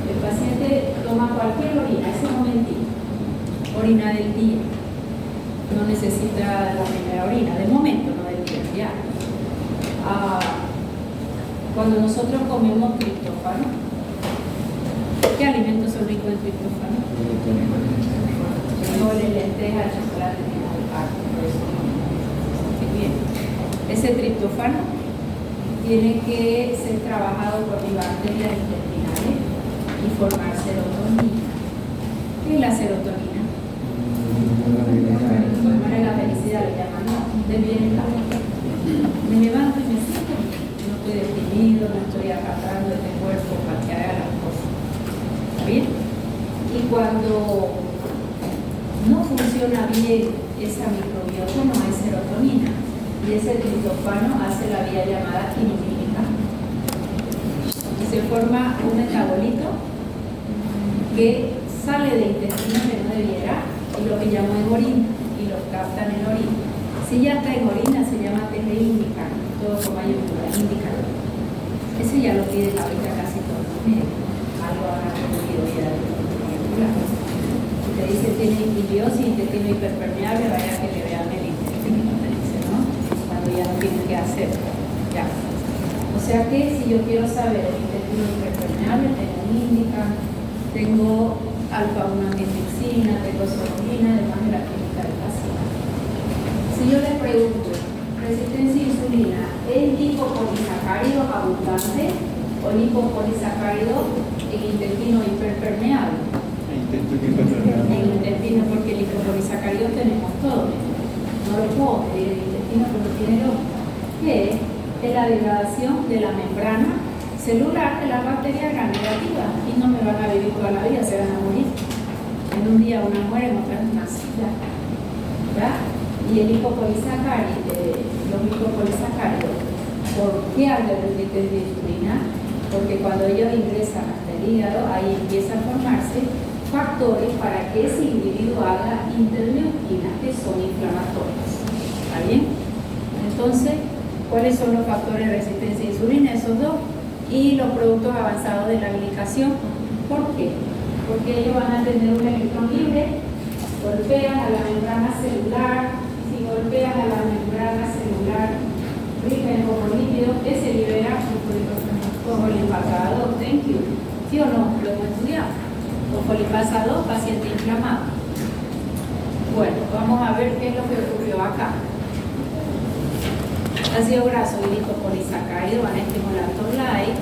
El paciente toma cualquier orina, ese momentito, orina del día. No necesita la primera orina, de momento, no del día, ya. Cuando nosotros comemos triptófano, ¿qué alimentos son ricos en triptófano? Frijoles, lentejas, chocolate, por eso no. Bien. Ese triptófano tiene que ser trabajado por mis bacterias intestinales y formar serotonina. ¿Qué es la serotonina? Hormona de la felicidad, le llaman, ¿no? De bienestar. Me levanto y me siento, no estoy deprimido, no estoy acatando este cuerpo para que haga las cosas. ¿Está bien? Y cuando no funciona bien esa microbiota, no hay serotonina. Y ese triptófano hace la vía llamada quinoquímica. Y se forma un metabolito que sale del intestino que no debiera y lo que llamó en orina y lo captan en orina. Si ya está en orina se llama TG-indicano, todo con mayúscula, indicano. Eso ya lo piden ahorita casi todos los médicos. Algo habrá aprendido ya de mayúscula. Si te dice tiene inhibiosis, intestino hiperpermeable, vaya que le vean el intestino, te dice, ¿no? Cuando ya no tienen que hacer. Ya. O sea que si yo quiero saber el intestino hiperpermeable, tengo un indicano, tengo alfa-1 antitripsina, tengo sonulina, además de la química del paciente. Si yo les pregunto, resistencia a insulina, ¿es lipopolisacárido abundante o lipopolisacárido en intestino hiperpermeable? En el intestino, porque el lipopolisacárido tenemos todo. No lo puedo medir el intestino, pero tiene lo que es la degradación de la membrana celular de las bacterias gram negativas y no me van a vivir toda la vida, se van a morir. En un día una muere, en otra nacida. ¿Ya? Y el lipopolisacárido, los lipopolisacáridos, ¿por qué hablan de resistencia a insulina? Porque cuando ellos ingresan hasta el hígado, ahí empiezan a formarse factores para que ese individuo haga interleuquinas que son inflamatorias. ¿Está bien? Entonces, ¿cuáles son los factores de resistencia a insulina? Esos dos. Y los productos avanzados de la glicación. ¿Por qué? Porque ellos van a tener un electrón libre, golpean a la membrana celular. Si golpean a la membrana celular rica en fosfolípidos, que se libera fosfolipasa 2. Thank you. ¿Sí o no? Lo hemos estudiado. Fosfolipasa 2, paciente inflamado. Bueno, vamos a ver qué es lo que ocurrió acá. Ácido graso y lipopolisacárido van a estimular TOR-like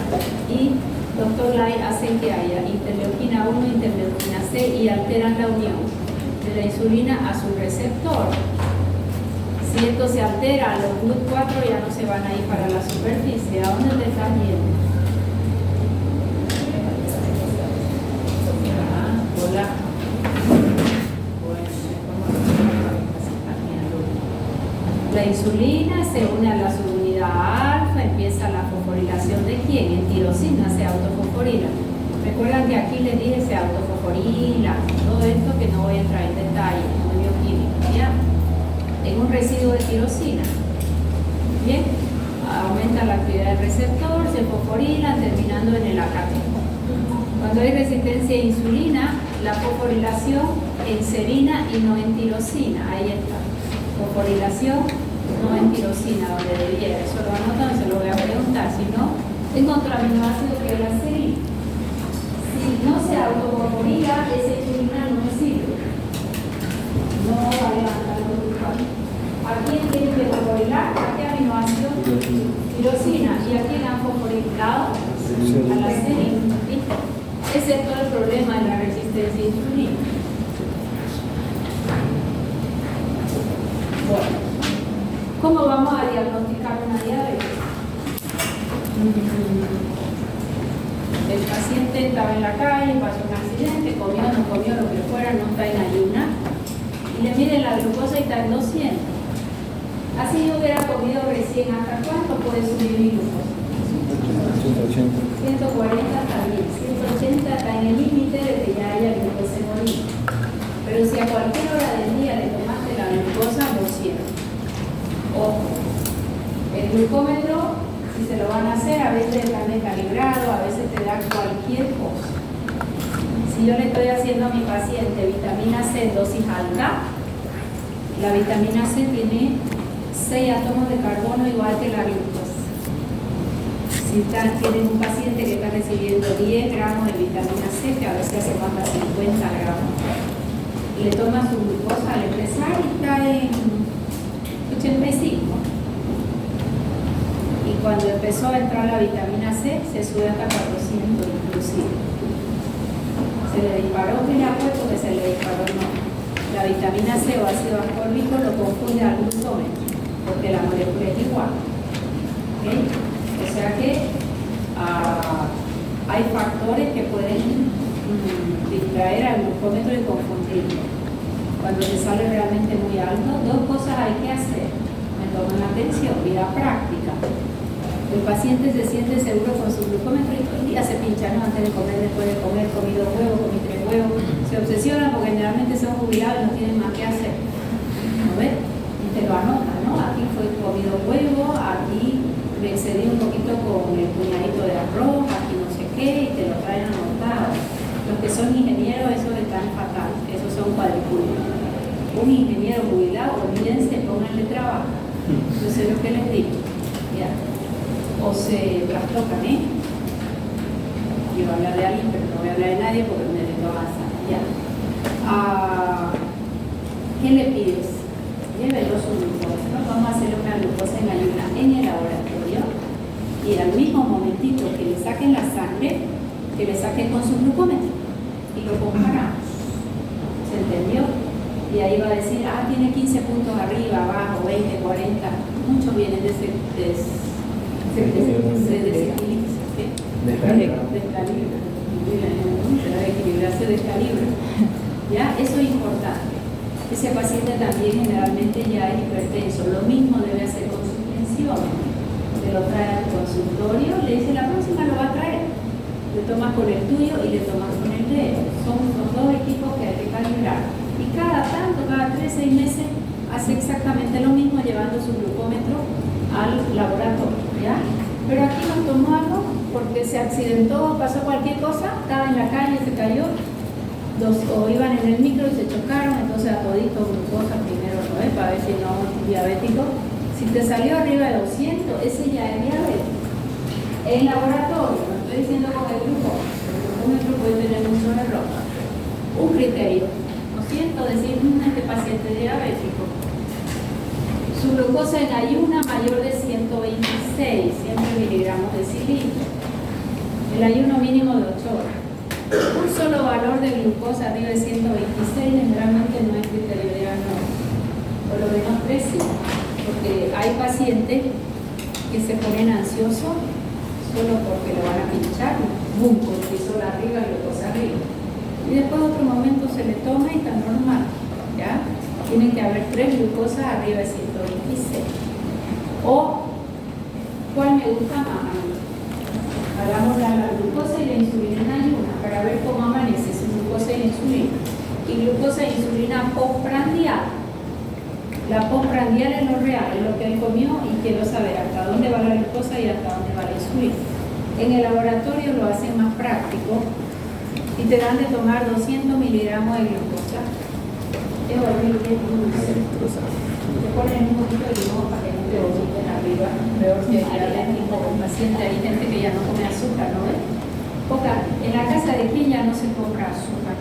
y los TOR-like hacen que haya interleuquina 1, interleuquina C y alteran la unión de la insulina a su receptor. Si esto se altera, los GLUT4 ya no se van a ir para la superficie. ¿A dónde te estás yendo? Hola. La insulina se une a la subunidad alfa, empieza la fosforilación de quién, en tirosina se autofosforila. Recuerdan que aquí les dije se autofosforila, todo esto que no voy a entrar en detalle, no bioquímico, ¿ya? En un residuo de tirosina, ¿bien? Aumenta la actividad del receptor, se fosforilan, terminando en el AKT. Cuando hay resistencia a insulina, la fosforilación en serina y no en tirosina, ahí está. Fosforilación no en tirosina, donde debiera. Eso lo anotan, se lo voy a preguntar. Si no, tengo otro aminoácido que es la serina. Si no se autofosforila, esa insulina no me sirve. No va a levantar los glucanos. ¿A quién tiene que fosforilar? ¿A qué aminoácido? a la célula, ¿viste? Ese es todo el problema de la resistencia insulínica. Bueno, ¿cómo vamos a diagnosticar una diabetes? El paciente estaba en la calle, pasó un accidente, comió, no comió, lo que fuera, no está en ayuna, y le miden la glucosa y está en 200. Así yo hubiera comido recién, ¿hasta cuánto puede subir mi glucosa? 180. 140 está bien, 180 está en el límite de que ya haya glucosa en orina. Pero si a cualquier hora del día le tomaste la glucosa, 200. Ojo, el glucómetro, si se lo van a hacer, a veces está descalibrado, a veces te da cualquier cosa. Si yo le estoy haciendo a mi paciente vitamina C en dosis alta, la vitamina C tiene 6 átomos de carbono igual que la glucosa. Si tienen un paciente que está recibiendo 10 gramos de vitamina C, que a veces hace más de 50 gramos, y le toma su glucosa al empezar y está en 85. Y cuando empezó a entrar la vitamina C, se sube hasta 400 inclusive. Se le disparó, que le apuesto que se le disparó, no. La vitamina C o ácido ascórbico lo confunde al glucómetro, porque la molécula es igual. ¿Okay? O sea que hay factores que pueden distraer al glucómetro y confundirlo. Cuando se sale realmente muy alto, dos cosas hay que hacer. Me toman atención, vida práctica. El paciente se siente seguro con su glucómetro y todo el día se pincha, ¿no? Antes de comer, después de comer, comí 2 huevos, comí 3 huevos. Se obsesiona porque generalmente son jubilados y no tienen más que hacer. ¿No ves? Y te lo anotan, ¿no? Aquí fue comido huevo, aquí me excedí un poquito con el puñadito de arroz, aquí no sé qué, y te lo traen anotado. Los que son ingenieros, esos están fatal, esos son cuadricúlicos. Un ingeniero jubilado, olvídense, pónganle trabajo. Entonces, lo que les digo, ya. O se trastocan, ¿eh? Yo voy a hablar de alguien, pero no voy a hablar de nadie porque me meto avanzar. Ya. ¿Qué le pides? Llévelo su glucosa. ¿No? Vamos a hacerle una glucosa en ayuna en el laboratorio y al mismo momentito que le saquen la sangre, que le saquen con su glucómetro y lo comparamos. ¿Se entendió? Y ahí va a decir, tiene 15 puntos arriba, abajo, 20, 40. Muchos vienen de equilibrarse de calibre. ¿Ya? Eso es importante. Ese paciente también generalmente ya es hipertenso. Lo mismo debe hacer con sus tensiones. Se lo trae al consultorio, le dice la próxima lo va a traer. Le tomas con el tuyo y le tomas con el de él. Son los dos equipos que hay que calibrar. Y cada tanto, cada 3-6 meses, hace exactamente lo mismo llevando su glucómetro al laboratorio, ¿ya? Pero aquí nos tomó algo porque se accidentó, pasó cualquier cosa, estaba en la calle, se cayó, o iban en el micro y se chocaron, entonces a todito glucosa primero, ¿no? Para ver si no es diabético. Si te salió arriba de 200, ese ya es diabético. En laboratorio, no estoy diciendo con el glucómetro puede tener muchos errores. Un criterio, no siento decir, este paciente es diabético. Su glucosa en ayuna mayor de 126, 100 miligramos de cilindro. El ayuno mínimo de 8 horas. Un solo valor de glucosa arriba de 126 generalmente no es criterio de diagnóstico. Por lo menos 3 sí. Porque hay pacientes que se ponen ansiosos solo porque lo van a pinchar, boom, cortisol arriba, glucosa arriba. Y después otro momento se le toma y está normal, ¿ya? Tienen que haber 3 glucosas arriba de 126. O, ¿cuál me gusta más? Hagamos la glucosa y la insulina en ayuna para ver cómo amanece su glucosa y la insulina. Y glucosa e insulina postprandial. La postprandial es lo real, es lo que él comió y quiero saber hasta dónde va la glucosa y hasta dónde va la insulina. En el laboratorio lo hacen más práctico y te dan de tomar 200 miligramos de glucosa. Es horrible, es dulce. Te ponen un poquito de limón para que no te vomiten arriba. Peor si hay alérgico o un paciente, hay gente que ya no come azúcar, ¿no ves? En la casa de quien ya no se compra azúcar.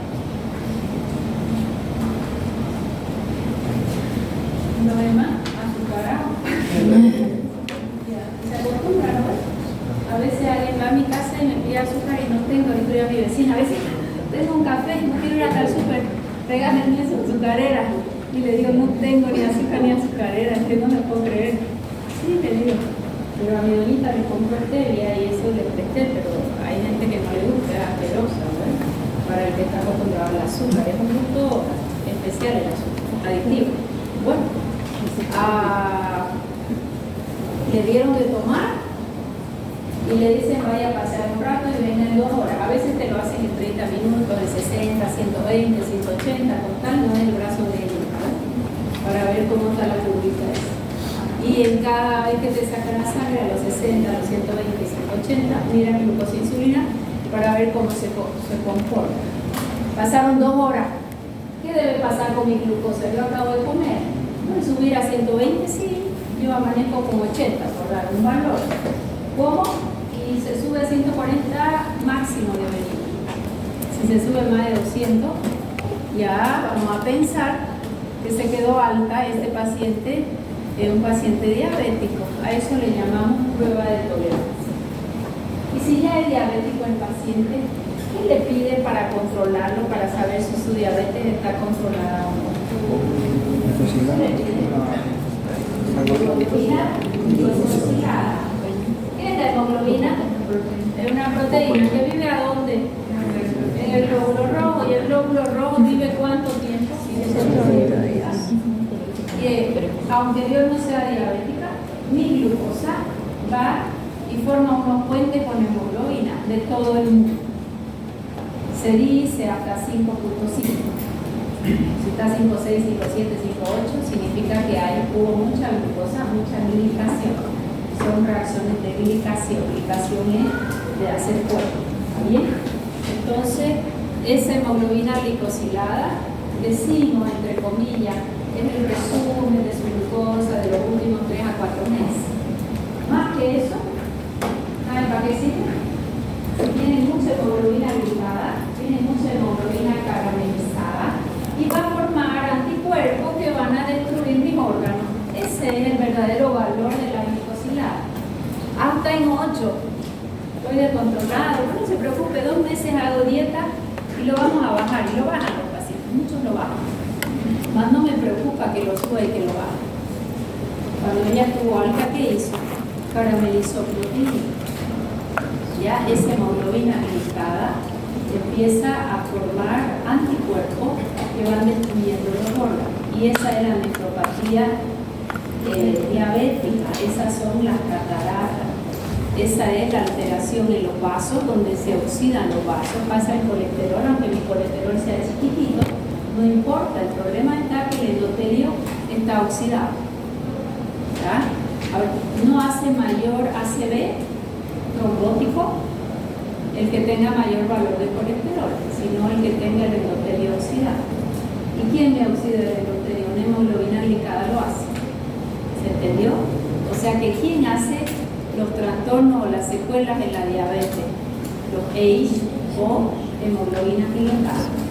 ¿No ves más? Azucarado. Se acostumbra, ¿no ves? A veces alguien va a mi casa y me chequeé azúcar y no tengo. Y a mi vecina, a veces tengo un café, no quiero ir hasta el súper, regálame su azucarera. Y le digo, no tengo ni azúcar ni azucarera, es que no me puedo creer. Sí, le digo, pero a mi donita le compró stevia y eso le presté, pero hay gente que no le gusta, es asquerosa, ¿verdad? Para el que está acostumbrado al azúcar, es un gusto especial el azúcar, adictivo. Bueno, le dieron de tomar y le dicen vaya a pasear un rato y venga en 2 horas. A veces te lo hacen en 30 minutos, de 60, 120, 180, con tal no es el brazo de ellos, ¿verdad? Para ver cómo está la curvita esa. Y en cada vez que te sacan la sangre, a los 60, a los 120, 180, miran glucosa e insulina para ver cómo se comporta. Pasaron 2 horas. ¿Qué debe pasar con mi glucosa? Yo acabo de comer. ¿No? Subir a 120, sí. Yo amanezco con 80, por dar un valor. ¿Cómo? Y se sube a 140 máximo de venir. Si se sube más de 200, ya vamos a pensar que se quedó alta este paciente, es un paciente diabético. A eso le llamamos prueba de tolerancia. Y si ya es diabético el paciente, ¿qué le pide para controlarlo, para saber si su diabetes está controlada o no? Hemoglobina glucosilada. ¿Qué es la hemoglobina? Es una proteína que vive ¿a dónde? En el glóbulo rojo. ¿Y el glóbulo rojo vive cuánto tiempo? Aunque yo no sea diabética, mi glucosa va y forma unos puentes con hemoglobina de todo el mundo. Se dice hasta 5.5. Si está 5.6, 5.7, 5.8, significa que hubo mucha glucosa, mucha glicación. Son reacciones de glicación. Glicación es de hacer cuerpo. ¿Está bien? Entonces, esa hemoglobina glicosilada, decimos, entre comillas, es el resumen de su glucosa de los últimos 3 a 4 meses. Más que eso, ¿saben para qué sirve? Si tienen mucha hemoglobina glicada, tienen mucha hemoglobina caramelizada y va a formar anticuerpos que van a destruir mis órganos. Ese es el verdadero valor de la glicosilada. Hasta en 8, estoy descontrolado, no se preocupe, 2 meses hago dieta y lo vamos a bajar, y lo bajan los pacientes, muchos lo bajan. Más no me preocupa que lo suba y que lo baje. Cuando ella estuvo alta, ¿qué hizo? Caramelizó proteína. Ya esa hemoglobina glicada empieza a formar anticuerpos que van destruyendo los órganos. Y esa es la nefropatía diabética, esas son las cataratas. Esa es la alteración en los vasos, donde se oxidan los vasos, pasa el colesterol, aunque mi colesterol sea chiquitito, no importa, el problema está que el endotelio está oxidado. ¿Ya? Ahora, no hace mayor ACV trombótico el que tenga mayor valor de colesterol, sino el que tenga el endotelio oxidado. ¿Y quién me oxida el endotelio? Una hemoglobina glicada lo hace. ¿Se entendió? O sea que ¿quién hace los trastornos o las secuelas en la diabetes? Los AIS o hemoglobina glicada.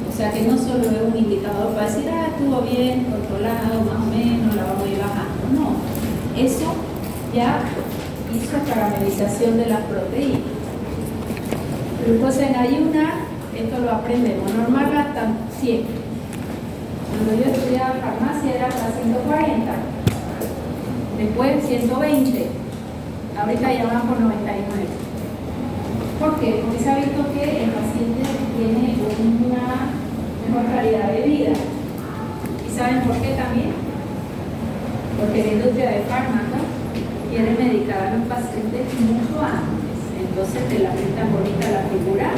O sea que no solo es un indicador para decir, estuvo bien, controlado, más o menos, la vamos a ir bajando. No, eso ya hizo caramelización de las proteínas. Glucosa en ayuna, esto lo aprendemos, normal hasta 100. Cuando yo estudiaba farmacia era hasta 140, después 120, ahorita ya van por 99. ¿Por qué? Porque se ha visto que el paciente tiene una mejor calidad de vida. ¿Y saben por qué también? Porque la industria de fármacos quiere medicar a los pacientes mucho antes. Entonces te la pintan bonita la figura.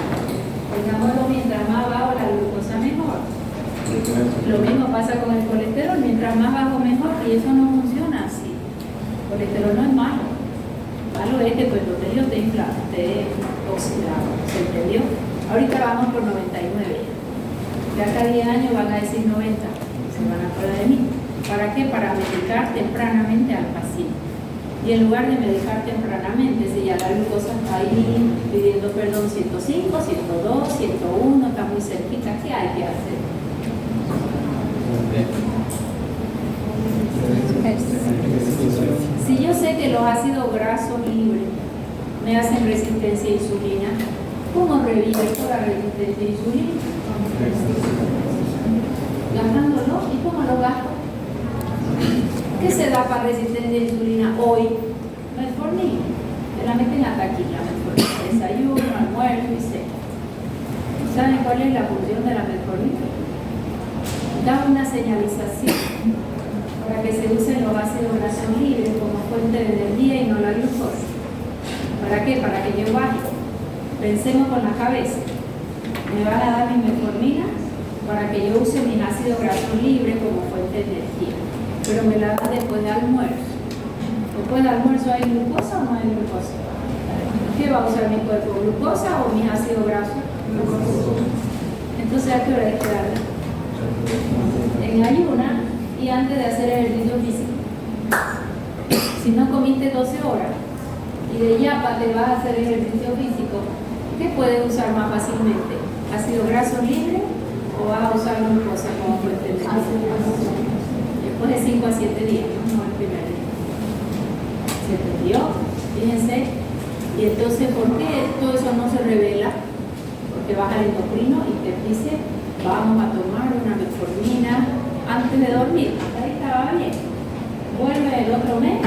Pongámoslo, mientras más bajo la glucosa mejor. Lo mismo pasa con el colesterol, mientras más bajo mejor, y eso no funciona así. El colesterol no es malo. Malo es que tu endotelio esté oxidado. ¿Se entendió? Ahorita vamos por 99. Ya cada 10 años van a decir 90. Se van a acordar de mí. ¿Para qué? Para medicar tempranamente al paciente. Y en lugar de medicar tempranamente, si ya la glucosa está ahí pidiendo perdón 105, 102, 101, está muy cerquita, ¿qué hay que hacer? Si yo sé que los ácidos grasos libres me hacen resistencia a insulina, revierto la resistencia insulínica? Gastándolo. ¿Y cómo lo gasto? ¿Qué se da para resistencia a insulina hoy? Metformina. Me la meten hasta aquí, la metformina. Desayuno, almuerzo y cena. ¿Saben cuál es la función de la metformina? Da una señalización para que se usen los ácidos grasos libres como fuente de energía y no la glucosa. ¿Para qué? Para que yo baje. Pensemos con la cabeza. Me van a dar mi metformina para que yo use mis ácidos grasos libres como fuente de energía. Pero me la dan después de almuerzo. Después de almuerzo, ¿hay glucosa o no hay glucosa? ¿Qué va a usar mi cuerpo? ¿Glucosa o mis ácidos grasos? Glucosa. Entonces, ¿a qué hora hay que darle? En ayuna y antes de hacer ejercicio físico. Si no comiste 12 horas y de yapa te vas a hacer ejercicio físico, ¿qué puedes usar más fácilmente? ¿Ácido graso libre o vas a usar glucosa como fuente de energía? Después de 5 a 7 días, no el primer día. ¿Se entendió? Fíjense. Y entonces, ¿por qué todo eso no se revela? Porque baja el endocrino y te dice, vamos a tomar una metformina antes de dormir. Ahí estaba bien. Vuelve el otro mes,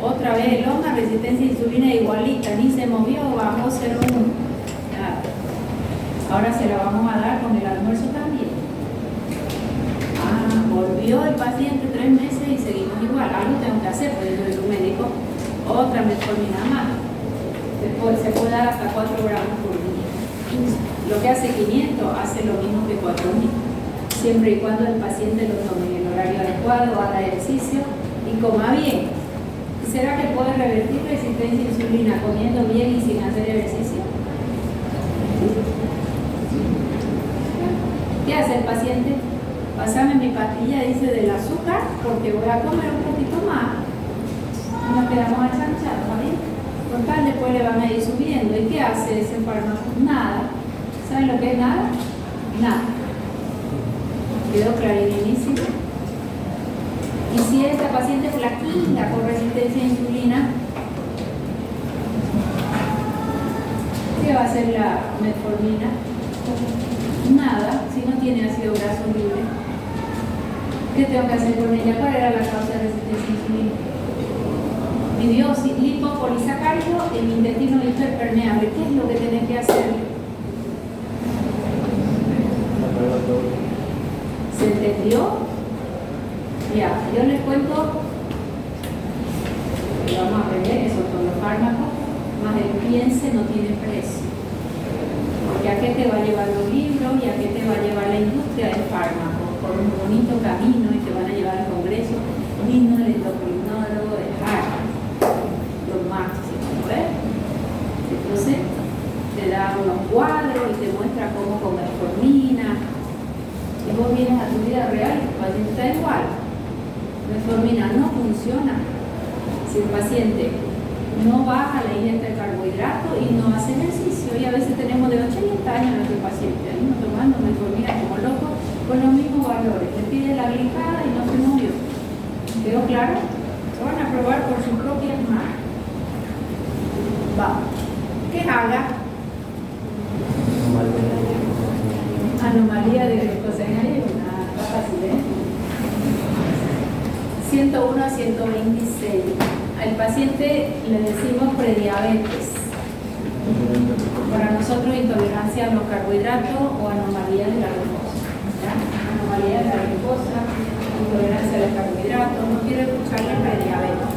otra vez el honga, resistencia a insulina igualita, ni se movió, bajó 0,1. Ahora se la vamos a dar con el almuerzo también. Volvió el paciente 3 meses y seguimos igual. Algo tengo que hacer, pues yo soy un médico. Otra metformina más. Se puede dar hasta 4 gramos por día. Lo que hace 500 hace lo mismo que 4000. Siempre y cuando el paciente lo tome en el horario adecuado, haga ejercicio y coma bien. ¿Será que puede revertir resistencia a insulina comiendo bien y sin hacer ejercicio? ¿Qué hace el paciente? Pásame mi pastilla, dice, del azúcar, porque voy a comer un poquito más. Y nos quedamos achanchados, ¿está bien? Por tal, después le van a ir subiendo. ¿Y qué hace ese fármaco? Nada. ¿Saben lo que es nada? Nada. ¿Quedó clarísimo? Y si esta paciente flaquita con resistencia a insulina, ¿qué va a hacer la metformina? Nada, si no tiene ácido graso libre. ¿Qué tengo que hacer con ella? ¿Cuál era la causa de resistencia a insulina? Mi lipopolisacárido en mi intestino hiperpermeable. ¿Qué es lo que tienen que hacer? ¿Se entendió? Ya, yo les cuento, vamos a ver eso con los fármacos, más el piense no tiene precio. Porque a qué te va a llevar los libros y a qué te va a llevar la industria del fármaco, por un bonito camino y te van a llevar al congreso, vino el endocrinólogo de Harvard, lo máximo, ¿ves? Entonces te da unos cuadros y te muestra cómo comer metformina. Y vos vienes a tu vida real y tu paciente está igual. Metformina no funciona si el paciente no baja la ingesta de carbohidratos y no hace ejercicio. Y a veces tenemos de 80 años nuestro paciente ahí no tomando metformina como loco con los mismos valores. Le pide la glicada y no se movió. ¿Quedó claro? Se van a probar por sus propias manos. Vamos. ¿Qué haga? Anomalía de glucosa en ayuno. Está fácil, ¿eh? 101 a 126. Al paciente le decimos prediabetes. Para nosotros intolerancia a los carbohidratos o anomalía de la glucosa. ¿Ya? Anomalía de la glucosa, intolerancia a los carbohidratos. No quiero escucharle prediabetes.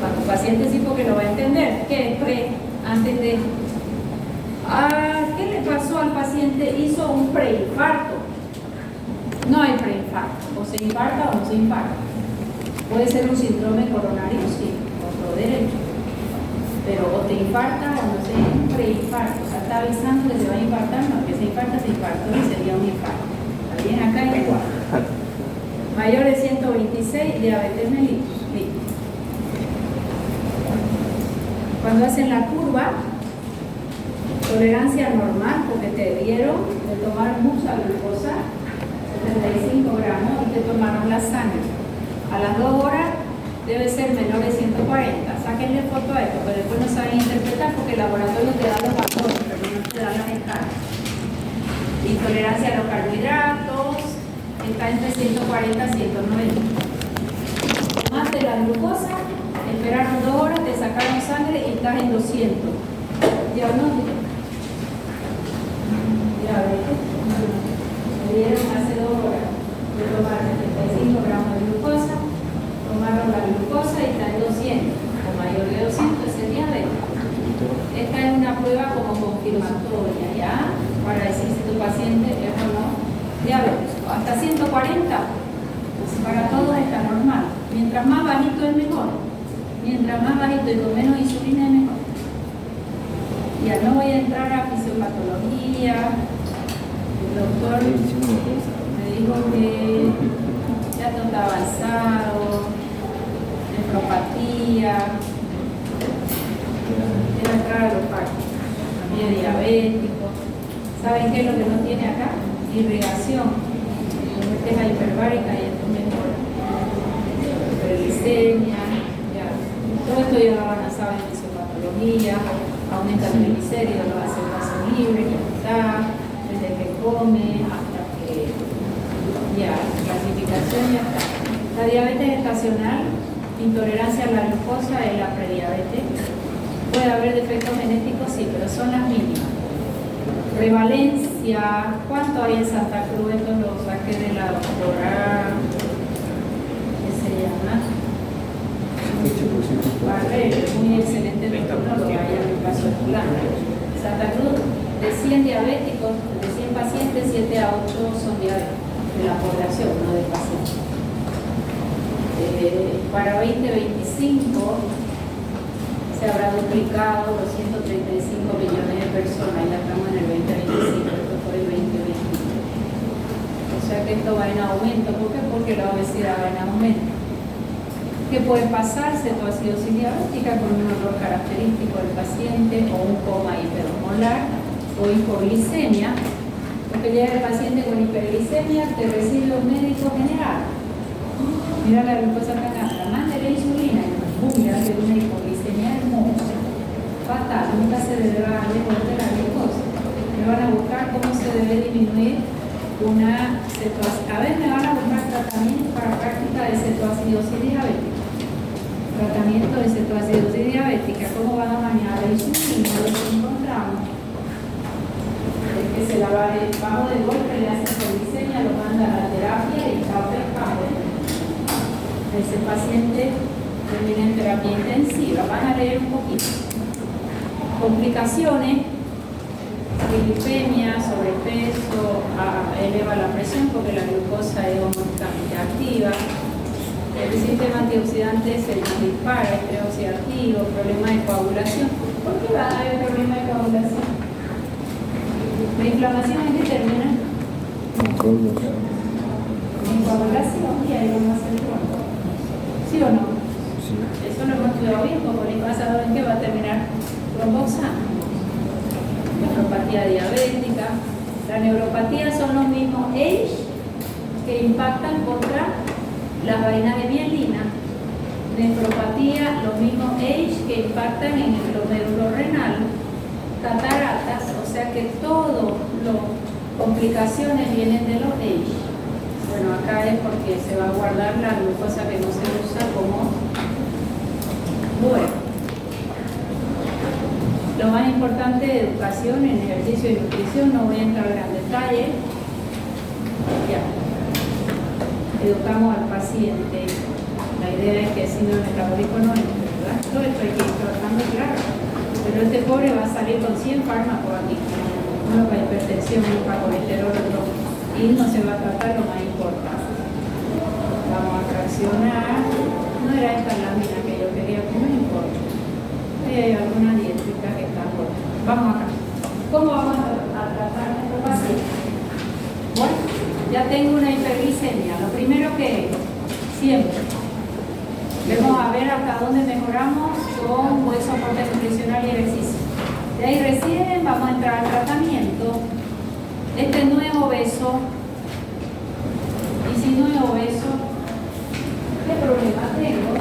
Para tu paciente sí, porque lo va a entender. ¿Qué es pre? Antes de... ¿qué le pasó al paciente? Hizo un preinfarto. No hay preinfarto. O se infarta o no se infarta. Puede ser un síndrome coronario, sí, otro derecho. Pero o te infarta o no sé, es un preinfarto. O sea, está avisando que se va a infartar, no, que se infarta y sería un infarto. ¿Está bien? Acá es igual. Mayor de 126, diabetes mellitus. Listo. Cuando hacen la curva, tolerancia normal, porque te dieron de tomar mucha glucosa, 75 gramos, y te tomaron la sangre. A las 2 horas debe ser menor de 140. Sáquenle foto a esto, pero después no saben interpretar porque el laboratorio te da los valores, pero no te dan las escalas. Intolerancia a los carbohidratos está entre 140 y 190. Tomaste la glucosa, esperaron 2 horas, te sacaron sangre y estás en 200. Diagnóstico. Diabetes. Me dieron hace 2 horas de tomar 75 gramos de glucosa, tomaron la glucosa y está en 200. O mayor de 200 es el diabetes. Esta es una prueba como confirmatoria, ¿ya? Para decir si tu paciente es o no diabético. Hasta 140, pues para todos está normal. Mientras más bajito es mejor. Mientras más bajito y con menos insulina es mejor. Ya no voy a entrar a fisiopatología. El doctor me dijo que ya todo está avanzado, nefropatía. Quiero entrar a los parques. También diabético. ¿Saben qué es lo que no tiene acá? Irrigación. Esta es la hiperbárica y esto mejor. Hiperglicemia. Ya. Todo esto ya lo van a saber en fisiopatología. Aumenta el triglicéridos, lo hace el vaso libre, ya está. Desde que come hasta que ya, clasificación ya está. La diabetes estacional, intolerancia a la glucosa es la prediabetes. Puede haber defectos genéticos, sí, pero son las mínimas. Prevalencia, ¿cuánto hay en Santa Cruz? Esto lo saqué de la doctora, ¿qué se llama? 8%. Barrero, muy excelente doctor, no lo vaya en el caso de plan. Santa Cruz, de 100 diabéticos, de 100 pacientes, 7 a 8 son diabéticos, de la población, no de pacientes. Para 2025 se habrá duplicado 235 millones de personas, ya estamos en el 2025, esto fue el 2020. O sea que esto va en aumento. ¿Por qué? Porque la obesidad va en aumento. ¿Qué puede pasar? Cetoacidosis diabética con un olor característico del paciente o un coma hiperosmolar o hipoglicemia, porque llega el paciente con hiperglicemia, te recibe un médico general. Mira la glucosa tan alta, mándele insulina y mira que una hipoglicemia hermosa, fatal, nunca se debe dar de vuelta la glucosa. Me van a buscar cómo se debe disminuir una cetoacidosis. A veces me van a buscar tratamiento para práctica de cetoacidosis diabética. Tratamiento de cetoacidosis diabética, ¿cómo van a manejar la insulina? Lo que encontramos es que se la va bajo de golpe, le hace hipoglicemia, lo manda a la terapia y está pescado. Ese paciente termina en terapia intensiva. Van a leer un poquito. Complicaciones, glicemia, sobrepeso, eleva la presión porque la glucosa es homológicamente activa. El sistema antioxidante se dispara, estrés oxidativo, problema de coagulación. ¿Por qué va a haber problema de coagulación? La inflamación en qué termina? En coagulación y ahí vamos a hacer el tronco. ¿Sí o no? Sí. Eso lo hemos estudiado bien, como el pasado en que va a terminar trombosana. Neuropatía diabética. La neuropatía son los mismos age que impactan contra las vainas de mielina. Nefropatía, los mismos age que impactan en el glomérulo renal. Cataratas, o sea que todas las complicaciones vienen de los age. Bueno, acá es porque se va a guardar la glucosa que no se usa como bueno. Lo más importante de educación en ejercicio y nutrición, no voy a entrar en detalle. Ya. Educamos al paciente. La idea es que el síndrome metabólico no entre, ¿verdad? Todo esto hay que ir tratando, claro. Pero este pobre va a salir con 100 fármacos aquí. Uno para hipertensión, uno para colesterol, otro. Y no se va a tratar lo más importante. Vamos a fraccionar. No era esta lámina que yo quería, pero no importa. Hay alguna dietética que está buena. Vamos acá. ¿Cómo vamos a tratar a nuestro paciente? Bueno, ya tengo una hiperglicemia. Lo primero que siempre vamos a ver hasta dónde mejoramos con buen soporte nutricional y ejercicio. De ahí recién vamos a entrar al tratamiento. Este no es obeso, y si no es obeso, ¿qué problema tengo?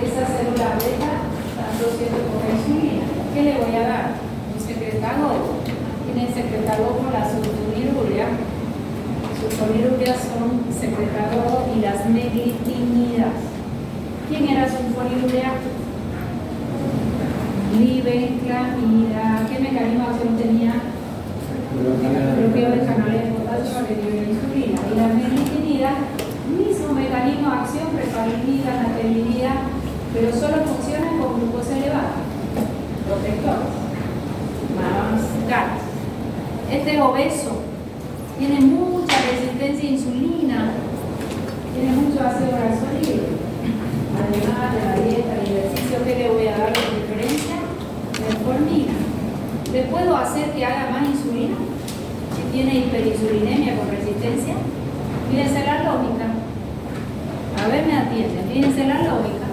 Esa célula beta está asociada con la insulina. ¿Qué le voy a dar? Un secretagogue. Tiene sulfonilureas son secretados y las meglitinidas. ¿Quién era sulfonilurea? Libenclamida. ¿Qué mecanismo de acción tenía? Bloqueo de canales de potasio para que libere insulina. Y la meglitinida, mismo mecanismo de acción, prepalinida, natelinida, pero solo funcionan con glucosa elevada. Protectores. Más gas. Este es obeso, tiene mucha resistencia a insulina, tiene mucho ácido graso libre. Además de la dieta y el ejercicio, que le voy a dar de diferencia, metformina. ¿Le puedo hacer que haga más insulina? Si tiene hiperinsulinemia con resistencia, fíjense la lógica. A ver, me atienden, fíjense la lógica.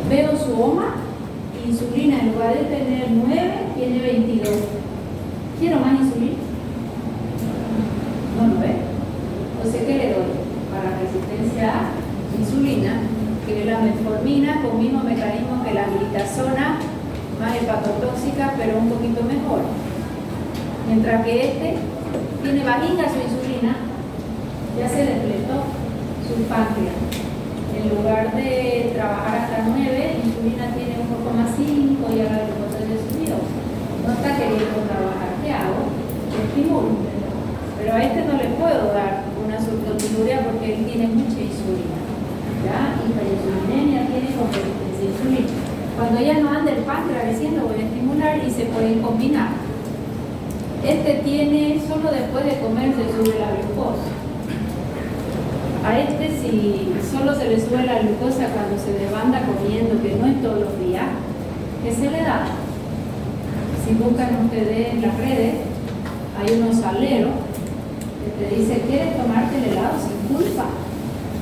Veo su OMA, insulina en lugar de tener 9, tiene 22. ¿Quiero más insulina? No lo ve. Entonces, ¿qué le doy? Para resistencia a insulina, que es la metformina, con mismo mecanismo que la glitazona, más hepatotóxica, pero un poquito mejor. Mientras que este tiene bajita su insulina, ya se depletó su páncreas. En lugar de trabajar hasta 9, insulina tiene 1,5 y ahora la glucosa ya subió. No está queriendo trabajar. ¿Qué hago? Le estimulo. Pero a este no le puedo dar una sulfonilurea porque él tiene mucha insulina. ¿Ya? Hiperinsulinemia tiene con resistencia a insulina. Cuando ya no anda el páncreas recién lo voy a estimular y se pueden combinar. Este tiene, solo después de comer se sube la glucosa. A este, si solo se le sube la glucosa cuando se desbanda comiendo, que no es todos los días, ¿qué se le da? Si buscan ustedes en las redes, hay unos saleros que te dicen, ¿quieres tomarte el helado sin culpa?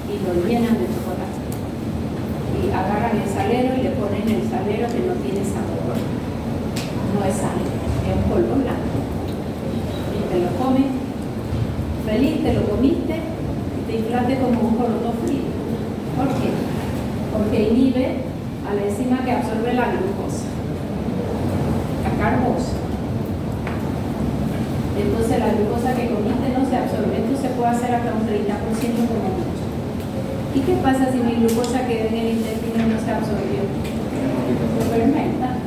Y lo llenan de chocolate. Y agarran el salero y le ponen el salero que no tiene sabor. No es sal, es un polvo blanco. Y te lo comes, feliz, te lo comiste, y te inflaste como un coroto frío. ¿Por qué? Porque inhibe a la enzima que absorbe la glucosa. Carbosa. Entonces la glucosa que comiste no se absorbe. Esto se puede hacer hasta un 30% como mucho. ¿Y qué pasa si mi glucosa que en el intestino no se absorbió? Se fermenta.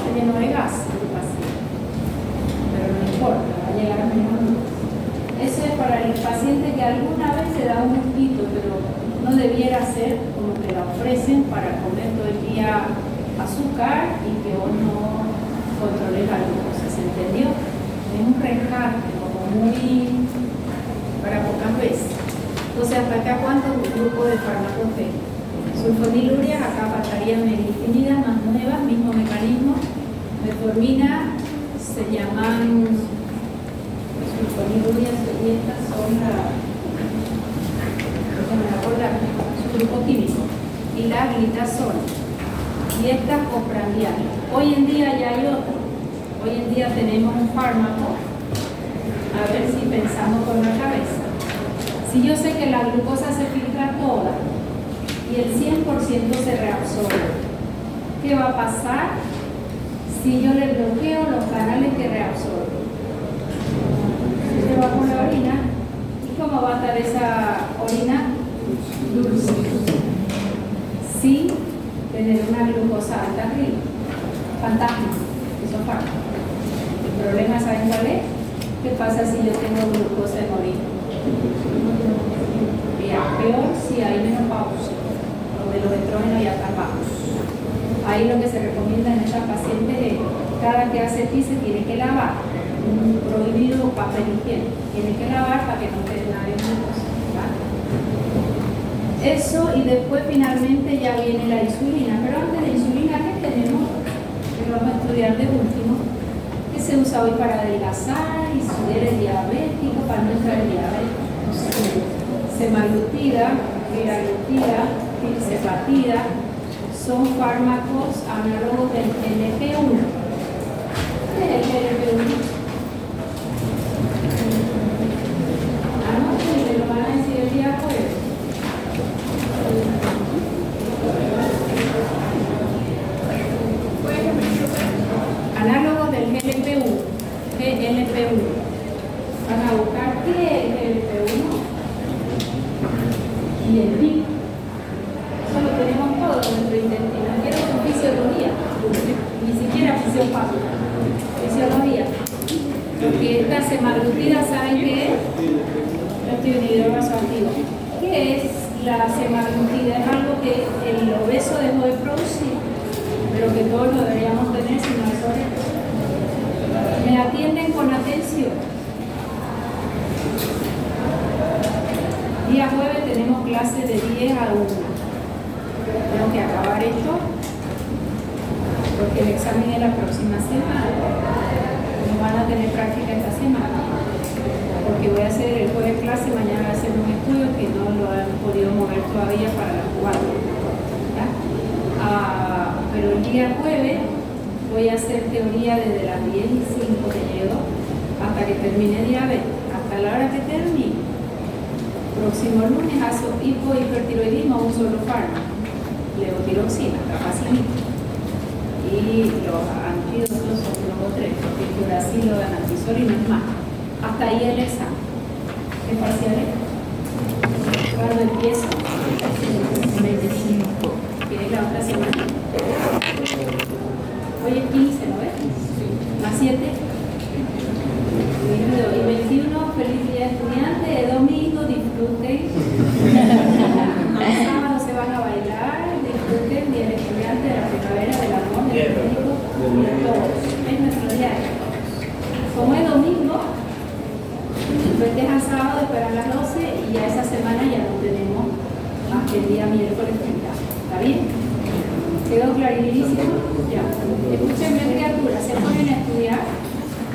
Se llenó de gas el paciente. Pero no importa, va a llegar a menos glucosa. Eso es para el paciente que alguna vez se da un gustito, pero no debiera ser como que la ofrecen para comer todo el día azúcar y que uno controle la glucosa, ¿se entendió? Es un rescate como muy para pocas veces. Entonces, ¿hasta acá cuántos grupos de fármacos tengo? Sulfonilureas, acá pasaría meglitinidas más nuevas, mismo mecanismo. Metformina se llaman sulfonilureas y estas son su grupo químico. Y la glitazona. Y estas coprandiales. Hoy en día ya hay otro. Hoy en día tenemos un fármaco. A ver si pensamos con la cabeza. Si yo sé que la glucosa se filtra toda y el 100% se reabsorbe, ¿qué va a pasar si yo le bloqueo los canales que reabsorben? Se va con la orina. ¿Y cómo va a estar esa orina? Dulce. Sin tener una glucosa alta arriba. Fantasma. Eso es fácil. El problema, ¿saben cuál es? ¿Qué pasa si yo tengo glucosa en orina? Peor si hay menopausia, donde los estrógenos ya están bajos. Ahí lo que se recomienda en esta paciente es cada que hace pis se tiene que lavar. Un prohibido papel higiénico. Tiene que lavar para que no quede nada de glucosa. ¿Vale? Eso, y después finalmente ya viene la insulina. Pero antes de insulina, ¿qué tenemos? Que vamos a estudiar de último. Que se usa hoy para adelgazar y si eres diabético, para no entrar en diabetes. Semaglutida, liraglutida, tirzepatida, son fármacos análogos del GLP-1. ¿Qué es el GLP-1? Anoche me lo van a decir el día jueves. Análogos del GLP-1. Van a buscar qué es el P1 y el PIB. Eso lo tenemos todo en nuestro intestino. Quiero su fisiología, ni siquiera fisiología. Porque esta semaglutida, ¿saben qué es? Inhibidor vasoactivo. ¿Qué es la semaglutida? Es algo que el obeso dejó de producir, pero que todos lo deberíamos tener si no es obeso. Me atienden con atención. Día jueves tenemos clase de 10 a 1. Tengo que acabar esto porque el examen es la próxima semana. No van a tener práctica esta semana. Porque voy a hacer el jueves clase, mañana voy a hacer un estudio que no lo han podido mover todavía para las 4. Pero el día jueves voy a hacer teoría desde las 10:05 que llego hasta que termine diabetes, hasta la hora que termine. Próximo lunes hago hipohipertiroidismo a un solo fármaco, levotiroxina, capacilina. Y los antídotos son los 3, porque el curacilo, danazol y no es más. Hasta ahí el examen. ¿Qué parciales? Cuando empiezo, 25. ¿Quieres la otra semana? Hoy es 15, ¿no ves? Más 7. Y 21, feliz día estudiante. De domingo, disfruten. El sábado se van a bailar. Disfruten día del estudiante, de la primavera, del amor, del médico, de todos. Es nuestro día de todos. Como es domingo, después dejan sábado, esperan las 12 y ya esa semana ya no tenemos más que el día miércoles 30. ¿Está bien? ¿Quedó clarísimo?